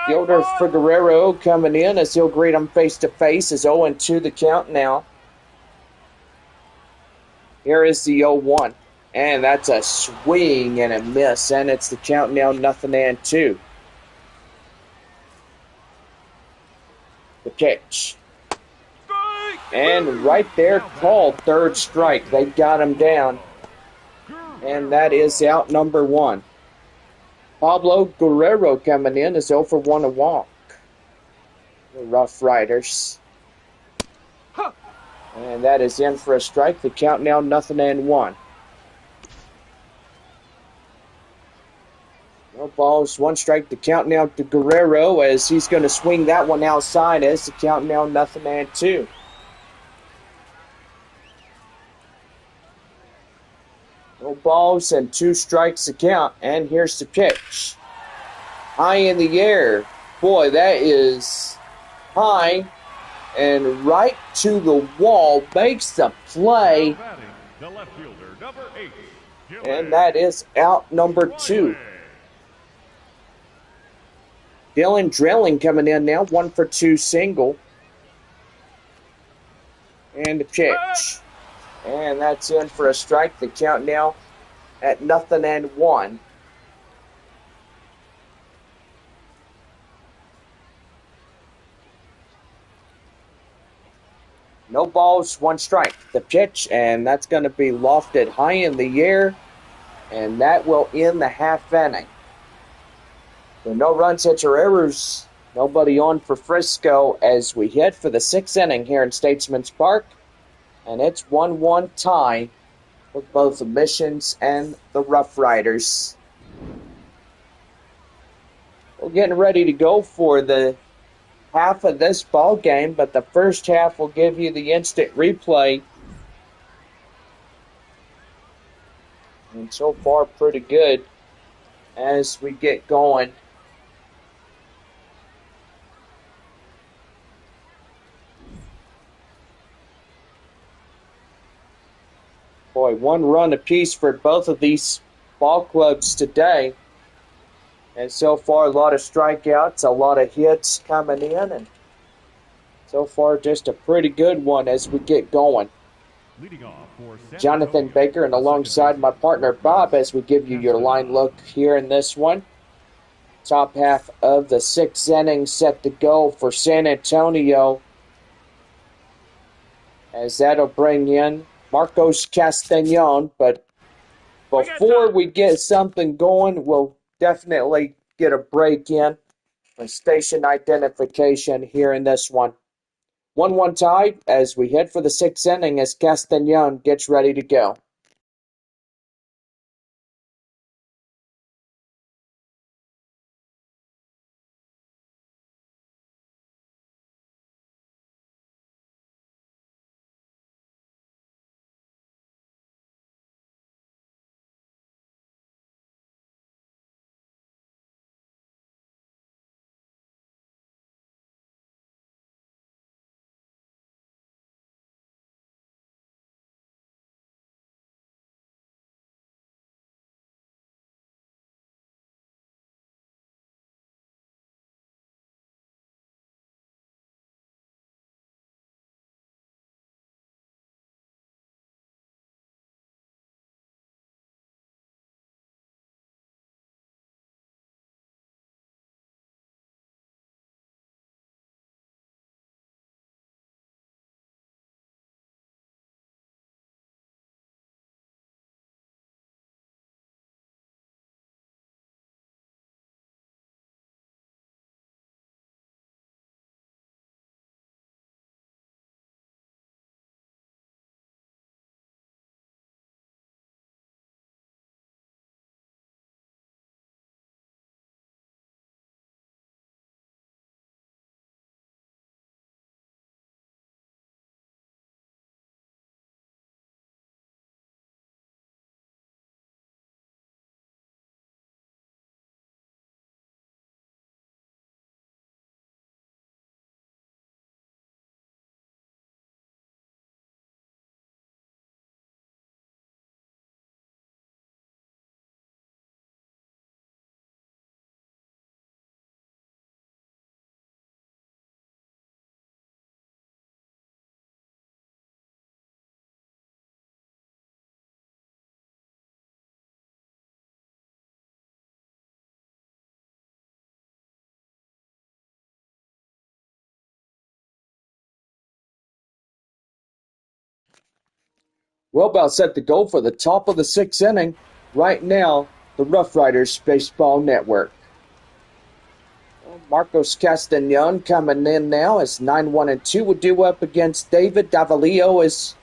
Fielder Figueroa coming in as he'll greet him face-to-face is 0-2 the count now. Here is the 0-1. And that's a swing and a miss, and it's the count now 0-2. The pitch. And right there called third strike. They got him down. And that is out number 1. Pablo Guerrero coming in is 0 for 1 a walk. The RoughRiders. And that is in for a strike. The count now 0-1. No balls, 1 strike. The count now to Guerrero as he's going to swing that one outside as the count now 0-2. No balls and 2 strikes to count. And here's the pitch. High in the air. Boy, that is high and right to the wall. Makes the play. The left fielder, number 8. And that is out number 2. Dylan Drilling coming in now. 1 for 2 single. And the pitch. And that's in for a strike. The count now at 0-1. No balls, 1 strike. The pitch, and that's going to be lofted high in the air. And that will end the half inning. So no runs, hits, or errors. Nobody on for Frisco as we head for the 6th inning here in Statesman's Park. And it's 1-1 tie with both the Missions and the RoughRiders. We're getting ready to go for the half of this ball game, but the first half will give you the instant replay. And so far, pretty good as we get going. one run apiece for both of these ball clubs today. And so far, a lot of strikeouts, a lot of hits coming in, and so far just a pretty good one as we get going. Leading off for San Jonathan Antonio, Baker and the alongside second my baseman, partner Bob as we give you your line look here in this one. Top half of the sixth inning set to go for San Antonio, as that'll bring in Marcos Castañon. But before we get something going, we'll definitely get a break in for station identification here in this one. 1-1 tie as we head for the sixth inning as Castañon gets ready to go. Well, about set to go for the top of the sixth inning. Right now, the RoughRiders Baseball Network. Marcos Castañon coming in now as 9-1-2 will do up against David Davalillo as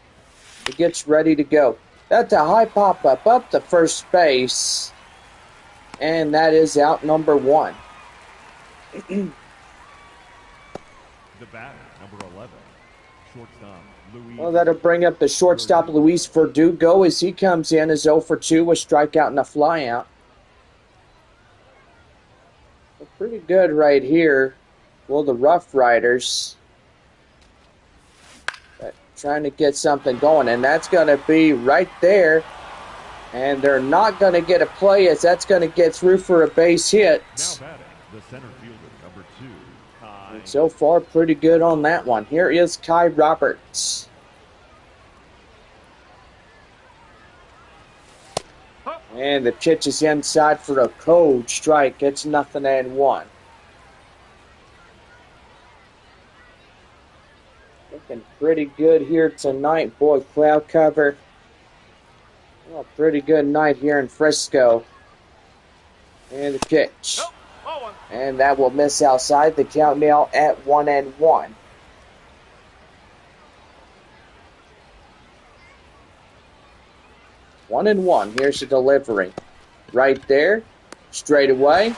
he gets ready to go. That's a high pop up to first base. And that is out number one. The batter, number 11, shortstop Luis. Well, that'll bring up the shortstop Luis Verdugo as he comes in as 0 for 2 with strikeout and a flyout. Pretty good right here. Well, the RoughRiders trying to get something going, and that's going to be right there. And they're not going to get a play as that's going to get through for a base hit. Now batting, the center fielder, number 2, Kai. And so far, pretty good on that one. Here is Kai Roberts. And the pitch is inside for a cold strike. It's 0-1. Looking pretty good here tonight. Boy, cloud cover. Well, pretty good night here in Frisco. And the pitch. And that will miss outside. The count now at 1-1. One and one. Here's the delivery. Right there. Straight away.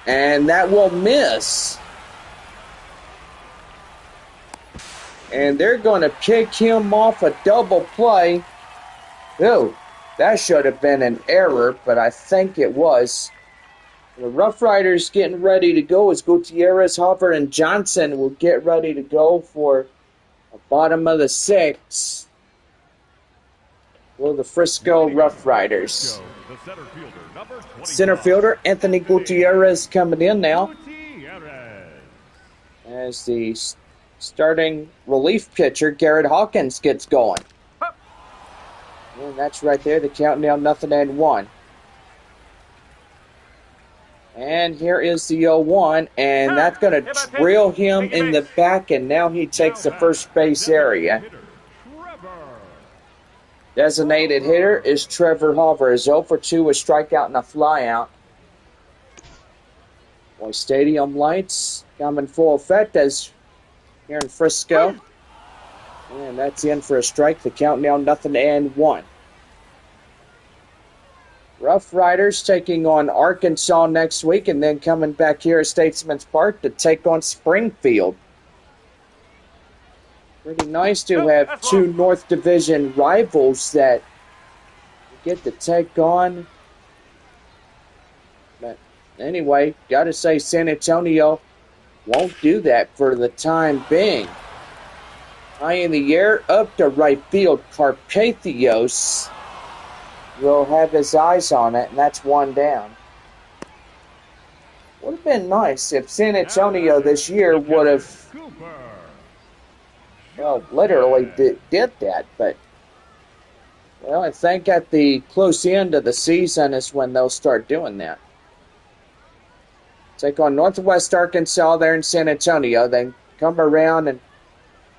And that will miss. And they're going to pick him off a double play. Ooh, that should have been an error, but I think it was. The RoughRiders getting ready to go as Gutierrez, Hover, and Johnson will get ready to go for the bottom of the sixth. for the Frisco RoughRiders. Frisco, the center fielder, number 25. Center fielder Anthony Gutierrez coming in now Gutierrez. as the starting relief pitcher Garrett Hawkins gets going. And that's right there, the countdown, 0-1. And here is the 0-1, and that's going to drill him in the back, and now he takes the first base area. Designated hitter is Trevor Hoover, is 0 for 2 with strikeout and a flyout. Boy, stadium lights come in full effect as here in Frisco. And that's in for a strike. The countdown, 0-1. RoughRiders taking on Arkansas next week and then coming back here at Statesman's Park to take on Springfield. Pretty nice to have two North Division rivals that you get to take on. But anyway, got to say San Antonio won't do that for the time being. High in the air, up to right field, Carpathios will have his eyes on it, and that's one down. Would have been nice if San Antonio this year would have, well, literally did that, but, well, I think at the close end of the season is when they'll start doing that. Take on Northwest Arkansas there in San Antonio, then come around and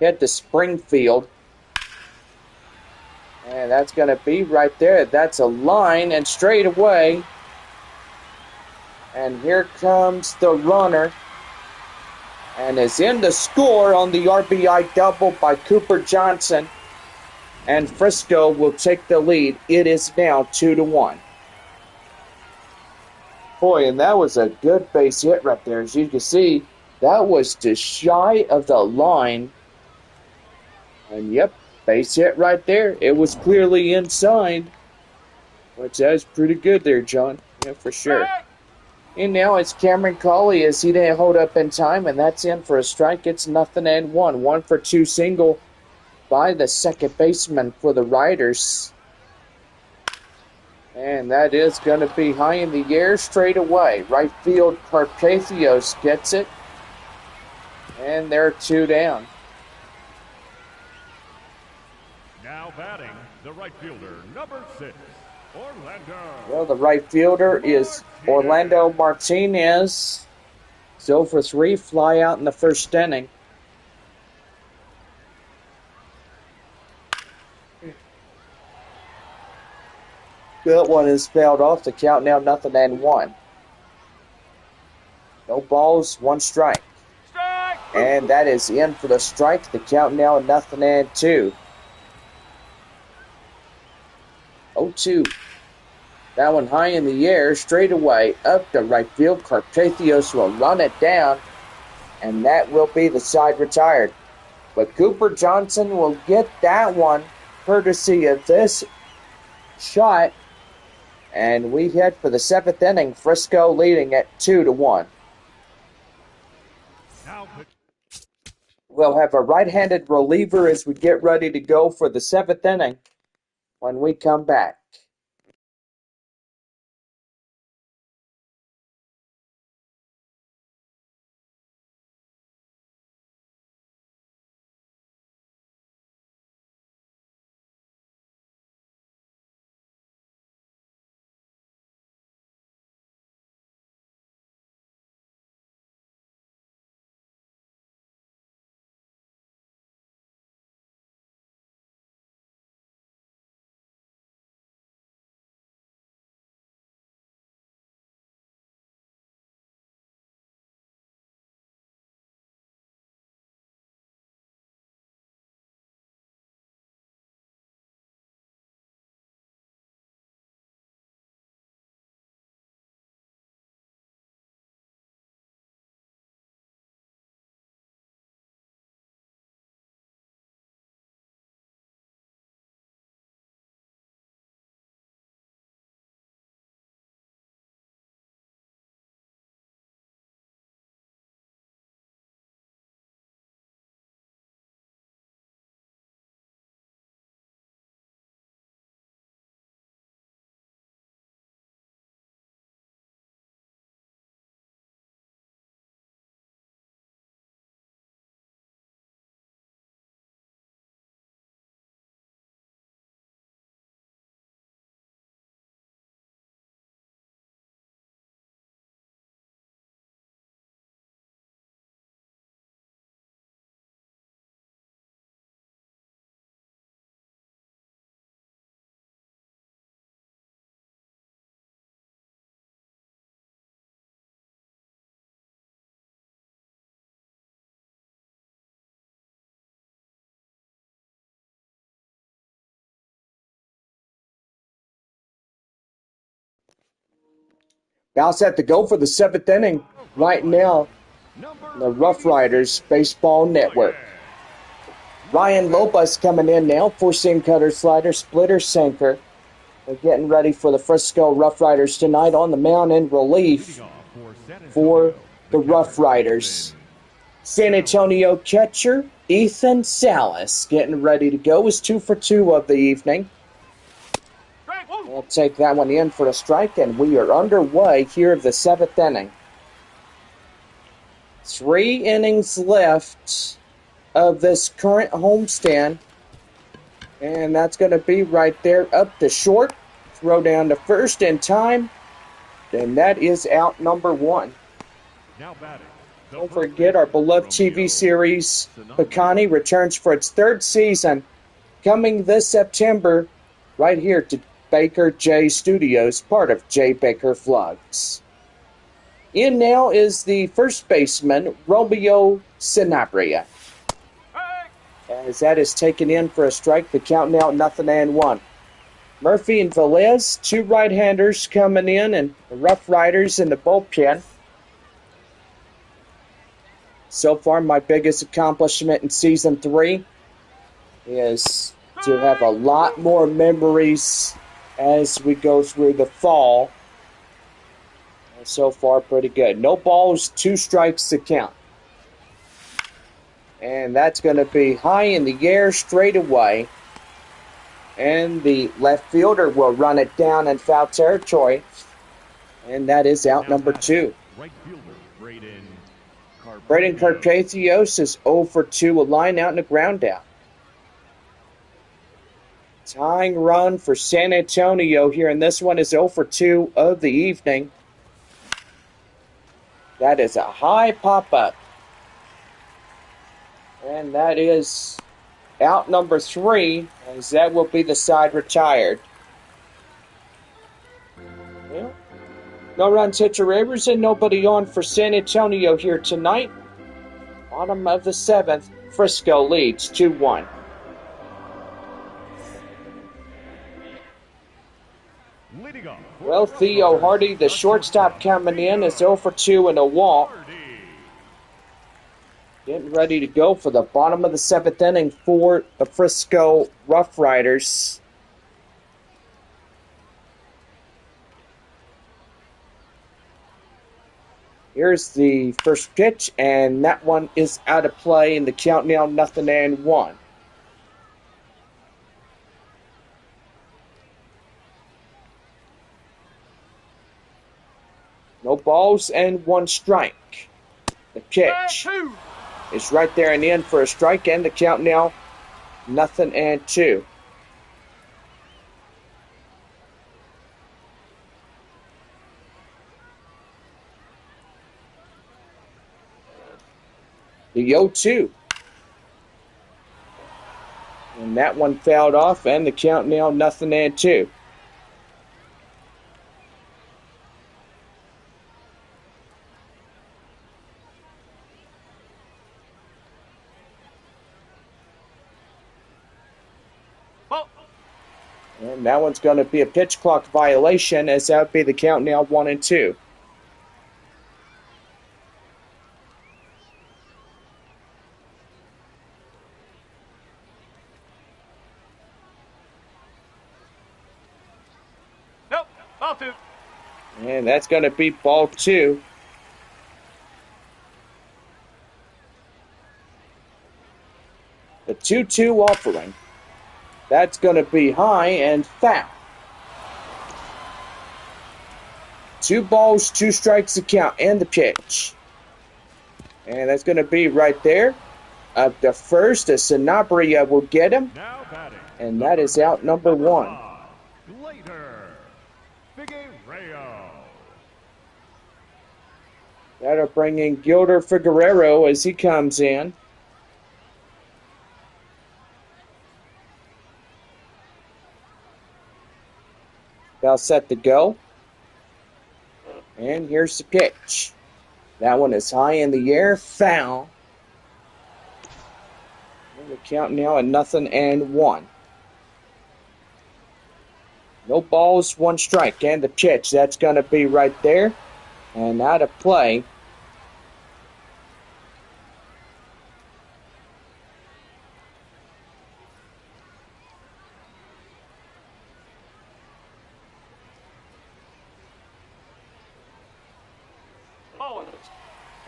head to Springfield. And that's going to be right there. That's a line and straight away. And here comes the runner. And is in to score on the RBI double by Cooper Johnson. And Frisco will take the lead. It is now 2-1. Boy, and that was a good base hit right there. As you can see, that was just shy of the line. And yep, base hit right there. It was clearly inside. Which that's pretty good there, John. Yeah, for sure. And now it's Cameron Cawley as he didn't hold up in time, and that's in for a strike. It's 0-1. 1 for 2 single by the second baseman for the Riders. And that is going to be high in the air straight away. Right field, Carpathios gets it. And they're 2 down. Now batting, the right fielder, number 6, Orlando. Well, the right fielder is Orlando Martinez. 0 for 3, fly out in the first inning. That one is fouled off. The count now 0-1. No balls, 1 strike. And that is in for the strike. The count now 0-2. 0-2. That one high in the air, straight away, up to right field. Carpathios will run it down, and that will be the side retired. But Cooper Johnson will get that one, courtesy of this shot. And we head for the 7th inning, Frisco leading at 2-1. We'll have a right-handed reliever as we get ready to go for the 7th inning when we come back. Now set to go for the 7th inning right now. The RoughRiders Baseball Network. Ryan Lopez coming in now for seam cutter, slider, splitter, sinker. They're getting ready for the Frisco RoughRiders tonight on the mound in relief for the RoughRiders. San Antonio catcher Ethan Salas getting ready to go. Is 2 for 2 of the evening. We'll take that one in for a strike, and we are underway here of the 7th inning. 3 innings left of this current homestand, and that's going to be right there up to short. Throw down to first in time, and that is out number 1. Now batting. Don't forget our beloved TV series, Picani, returns for its 3rd season, coming this September right here to Baker J Studios, part of J. Baker Vlogs. In now is the first baseman, Romeo Sanabria. As that is taken in for a strike, the count now 0-1. Murphy and Velez, 2 right-handers coming in, and the RoughRiders in the bullpen. So far, my biggest accomplishment in Season 3 is to have a lot more memories as we go through the fall. And so far, pretty good. No balls, 2 strikes to count. And that's going to be high in the air straight away. And the left fielder will run it down in foul territory. And that is out number 2. Right fielder, Braden Carpathios is 0 for 2, a line out and a ground out. Tying run for San Antonio here, and this one is 0 for 2 of the evening. That is a high pop-up. And that is out number 3, as that will be the side retired. Well, no runs, hits, or errors, and nobody on for San Antonio here tonight. Bottom of the 7th, Frisco leads 2-1. Well, Theo Hardy, the shortstop, coming in, is 0 for 2 and a walk. Getting ready to go for the bottom of the 7th inning for the Frisco RoughRiders. Here's the first pitch, and that one is out of play, and the count now 0-1. No balls and 1 strike. The pitch is right there and in for a strike, and the count now 0-2. The 0-2. And that one fouled off, and the count now 0-2. And that one's going to be a pitch clock violation, as that would be the count now 1-2. Nope, ball 2. And that's going to be ball 2. The 2-2 offering. That's going to be high and foul. 2 balls, 2 strikes to count, and the pitch. And that's going to be right there. Up the first, as Sanabria will get him. And that is out number 1. That'll bring in Gilder Figueroa as he comes in. About set to go. And here's the pitch. That one is high in the air, foul. And the count now at 0-1. No balls, 1 strike, and the pitch. That's going to be right there. And out of play.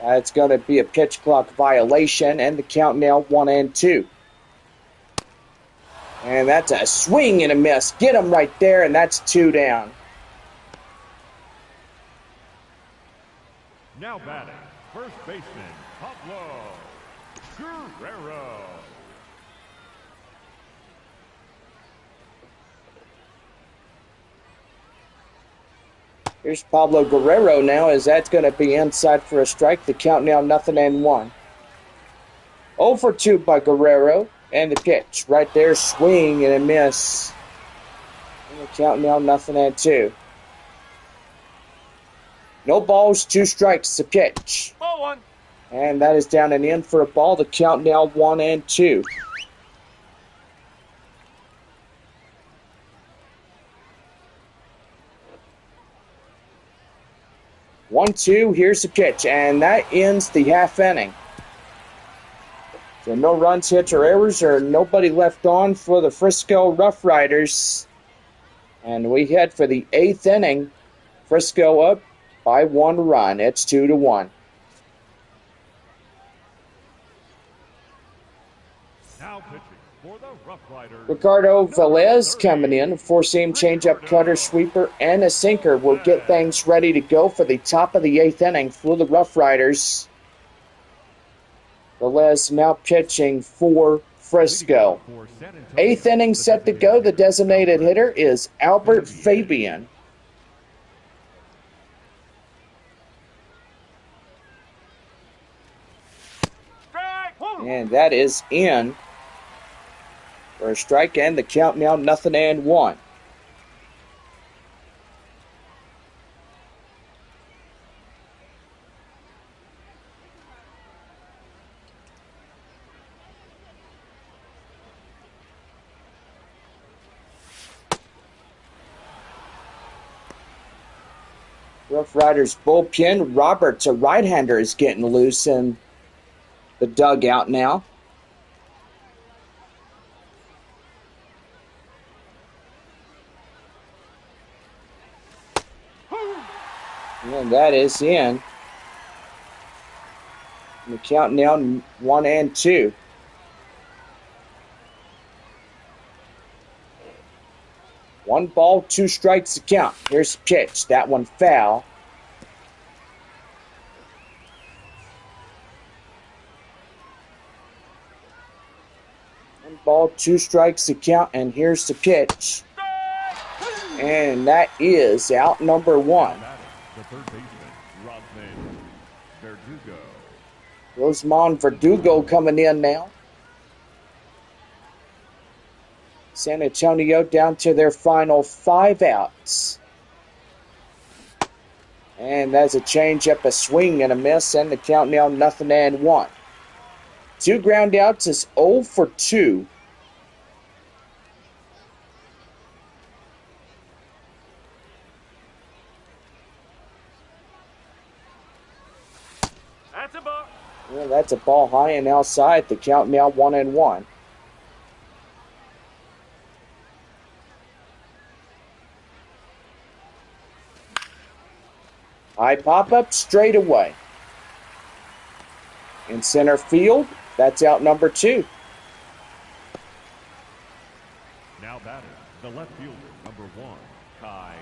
It's going to be a pitch clock violation, and the count now 1-2. And that's a swing and a miss. Get him right there, and that's 2 down. Now batting, first baseman, Pablo Guerrero. Here's Pablo Guerrero now, as that's going to be inside for a strike. The count now 0-1. 0 for 2 by Guerrero, and the pitch right there, swing and a miss. And the count now 0-2. No balls, 2 strikes, the pitch. Ball 1. And that is down and in for a ball. The count now 1-2. 1-2, here's the pitch, and that ends the half inning. So no runs, hits, or errors, or nobody left on for the Frisco RoughRiders. And we head for the 8th inning. Frisco up by 1 run. It's 2-1. Now pitching for the RoughRiders. Ricardo Velez coming in, four-seam changeup, cutter, sweeper, and a sinker will get things ready to go for the top of the 8th inning for the RoughRiders. Velez now pitching for Frisco. 8th inning set to go. The designated hitter is Albert Fabian. And that is in for a strike, and the count now 0-1. RoughRiders bullpen. Roberts, a right-hander, is getting loose in the dugout now. And that is in. And the count now 1-2. One ball, 2 strikes to count. Here's the pitch. That one foul. One ball, 2 strikes to count, and here's the pitch. And that is out number 1. The third baseman, Verdugo. Rosemond Verdugo coming in now. San Antonio down to their final 5 outs. And that's a changeup, a swing, and a miss, and the count now 0-1. 2 ground outs is 0 for 2. That's a ball. Well, that's a ball high and outside. The count now 1-1. High pop-up straight away. In center field, that's out number 2. Now batting, the left fielder, number 1,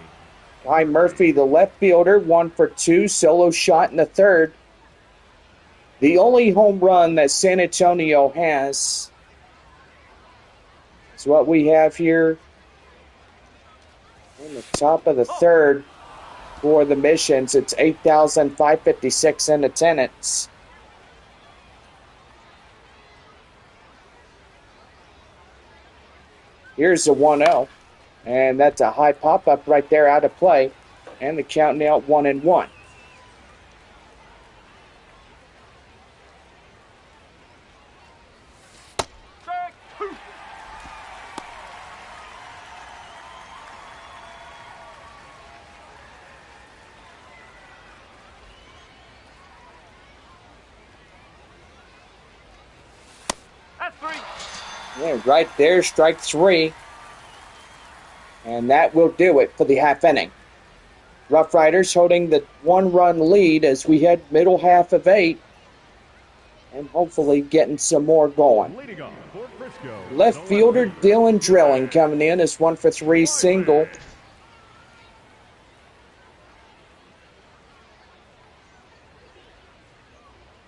Kai Murphy, the left fielder, 1 for 2, solo shot in the third. The only home run that San Antonio has is what we have here in the top of the third for the Missions. It's 8,556 in attendance. Here's the 1-0, and that's a high pop-up right there out of play, and the count now 1-1. Yeah, right there, strike three. And that will do it for the half inning. RoughRiders holding the one-run lead as we head middle half of 8. And hopefully getting some more going. Leading off for Frisco, Left the fielder Dylan Drilling Dylan. coming in as 1-for-3 single.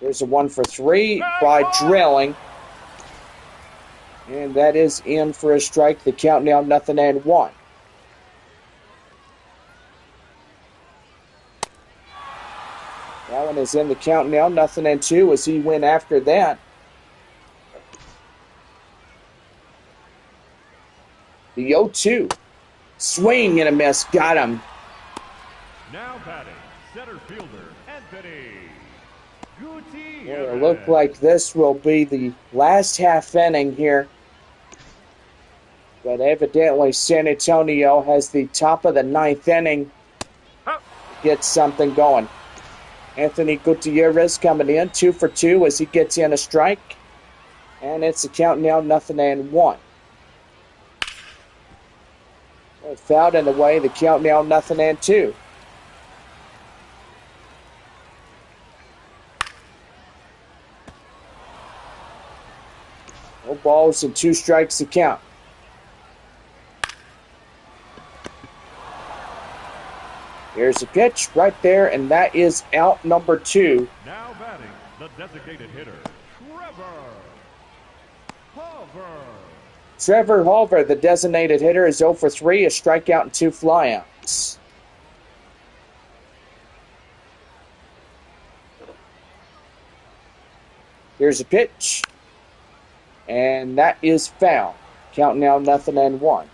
There's a 1-for-3 by Drilling. And that is in for a strike. The count now 0-1. That one is in the count now 0-2 as he went after that. The 0-2. Swing and a miss. Got him. Now batting, center fielder Anthony Gutierrez. Well, it looked like this will be the last half inning here. But evidently San Antonio has the top of the 9th inning to get something going. Anthony Gutierrez coming in 2-for-2 as he gets in a strike. And it's the count now 0-1. Fouled in the way, the count now 0-2. No balls and 2 strikes to count. Here's a pitch right there, and that is out number 2. Now batting, the designated hitter, Trevor Hulver, the designated hitter, is 0-for-3, a strikeout and 2 flyouts. Here's a pitch, and that is foul. Count now 0-1.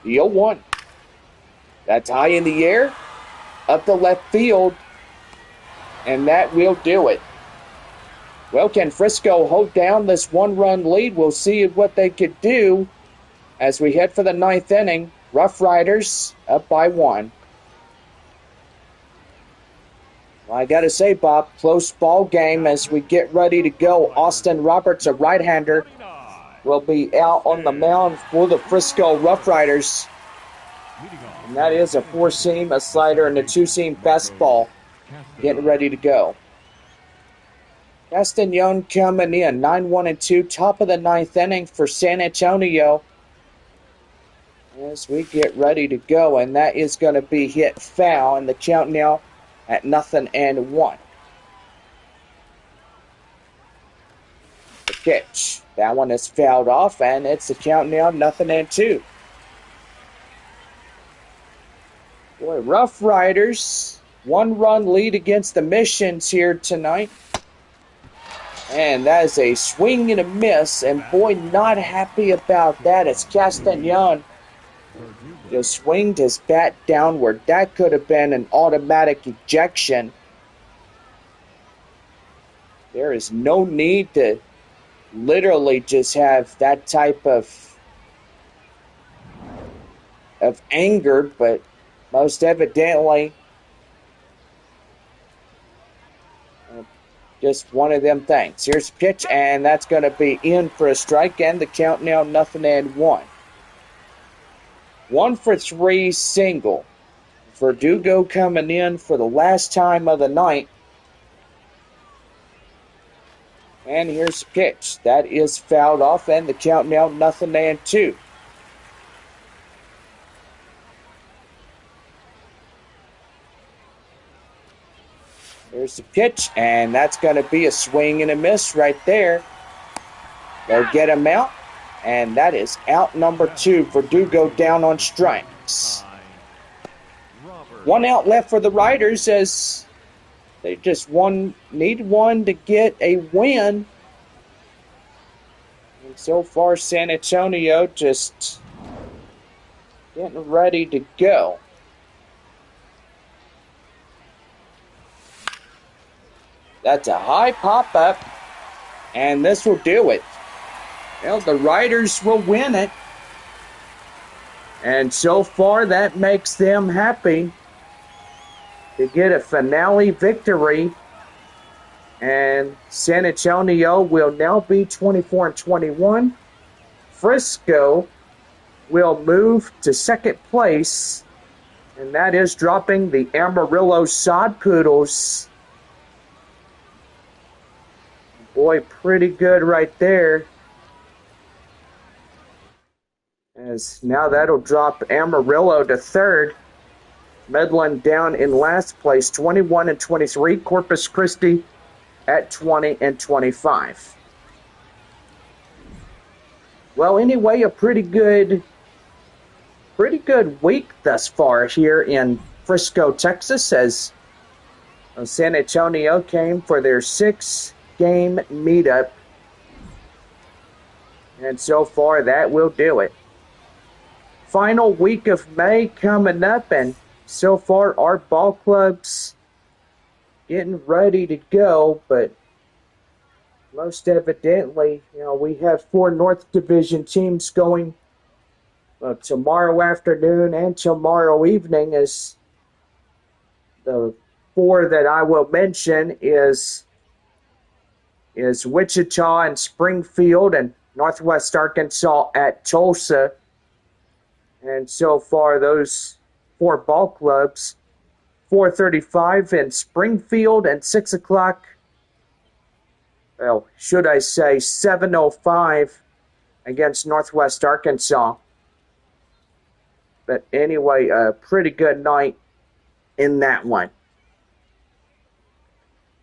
The 0-1. That's high in the air, up the left field, and that will do it. Well, can Frisco hold down this one-run lead? We'll see what they could do as we head for the 9th inning. RoughRiders up by 1. Well, I got to say, Bob, close ball game as we get ready to go. Austin Roberts, a right-hander, will be out on the mound for the Frisco RoughRiders. And that is a 4-seam, a slider, and a 2-seam fastball getting ready to go. Castañon coming in, 9-1-2, top of the 9th inning for San Antonio. As we get ready to go, and that is going to be hit foul, and the count now at 0-1. The pitch. That one is fouled off, and it's the count now 0-2. Boy, RoughRiders, 1-run lead against the Missions here tonight. And that is a swing and a miss, and boy, not happy about that. It's Castañon just swinged his bat downward. That could have been an automatic ejection. There is no need to literally just have that type of anger, but most evidently just one of them things. Here's a pitch, and that's going to be in for a strike, and the count now 0-1. 1-for-3 single. Verdugo coming in for the last time of the night. And here's the pitch. That is fouled off, and the count now 0-2. There's the pitch, and that's going to be a swing and a miss right there. They'll get him out, and that is out number 2. Verdugo down on strikes. 1 out left for the Riders as they just need one to get a win. And so far, San Antonio just getting ready to go. That's a high pop-up, and this will do it. Well, the Riders will win it. And so far, that makes them happy. to get a finale victory. And San Antonio will now be 24-21. Frisco will move to second place, and that is dropping the Amarillo Sod Poodles. Boy, pretty good right there. As now that'll drop Amarillo to third. Midland down in last place, 21-23. Corpus Christi at 20-25. Well, anyway, a pretty good week thus far here in Frisco, Texas, as San Antonio came for their 6-game meetup. And so far, that will do it. Final week of May coming up, and so far our ball clubs getting ready to go, but most evidently, we have 4 North Division teams going tomorrow afternoon and tomorrow evening. As the 4 that I will mention is Wichita and Springfield and Northwest Arkansas at Tulsa. And so far, those 4 ball clubs, 4:35 in Springfield and 6 o'clock, well, should I say 7:05 against Northwest Arkansas. But anyway, a pretty good night in that one.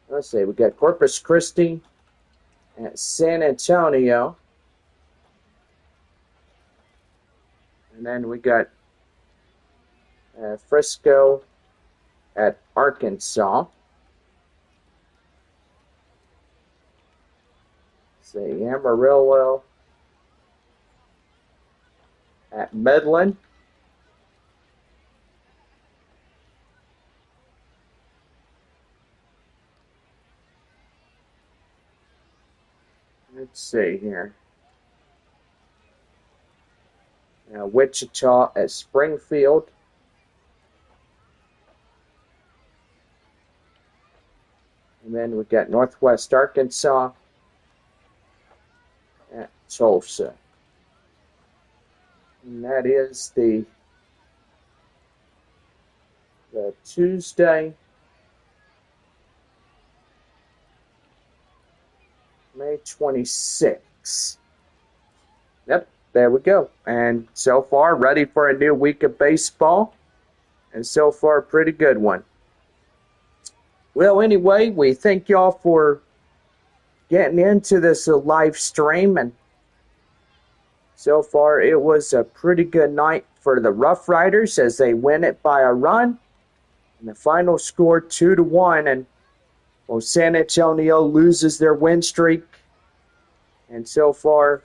Let's see, we got Corpus Christi at San Antonio. And then we got Frisco at Arkansas. Let's see, Amarillo at Midland. Let's see here. Wichita at Springfield. And then we got Northwest Arkansas at Tulsa. And that is the Tuesday, May 26th. Yep, there we go. And so far, ready for a new week of baseball. And so far, a pretty good one. Well, anyway, we thank y'all for getting into this live stream. And so far, it was a pretty good night for the RoughRiders as they win it by a run. And the final score 2-1. And well, San Antonio loses their win streak. And so far,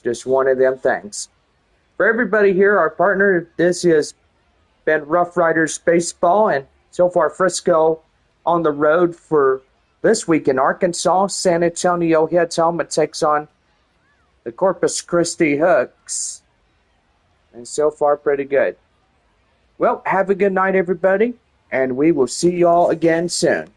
just one of them things. For everybody here, our partner, this has been RoughRiders Baseball. And so far, Frisco on the road for this week in Arkansas. San Antonio heads home and takes on the Corpus Christi Hooks. And so far, pretty good. Well, have a good night, everybody. And we will see y'all again soon.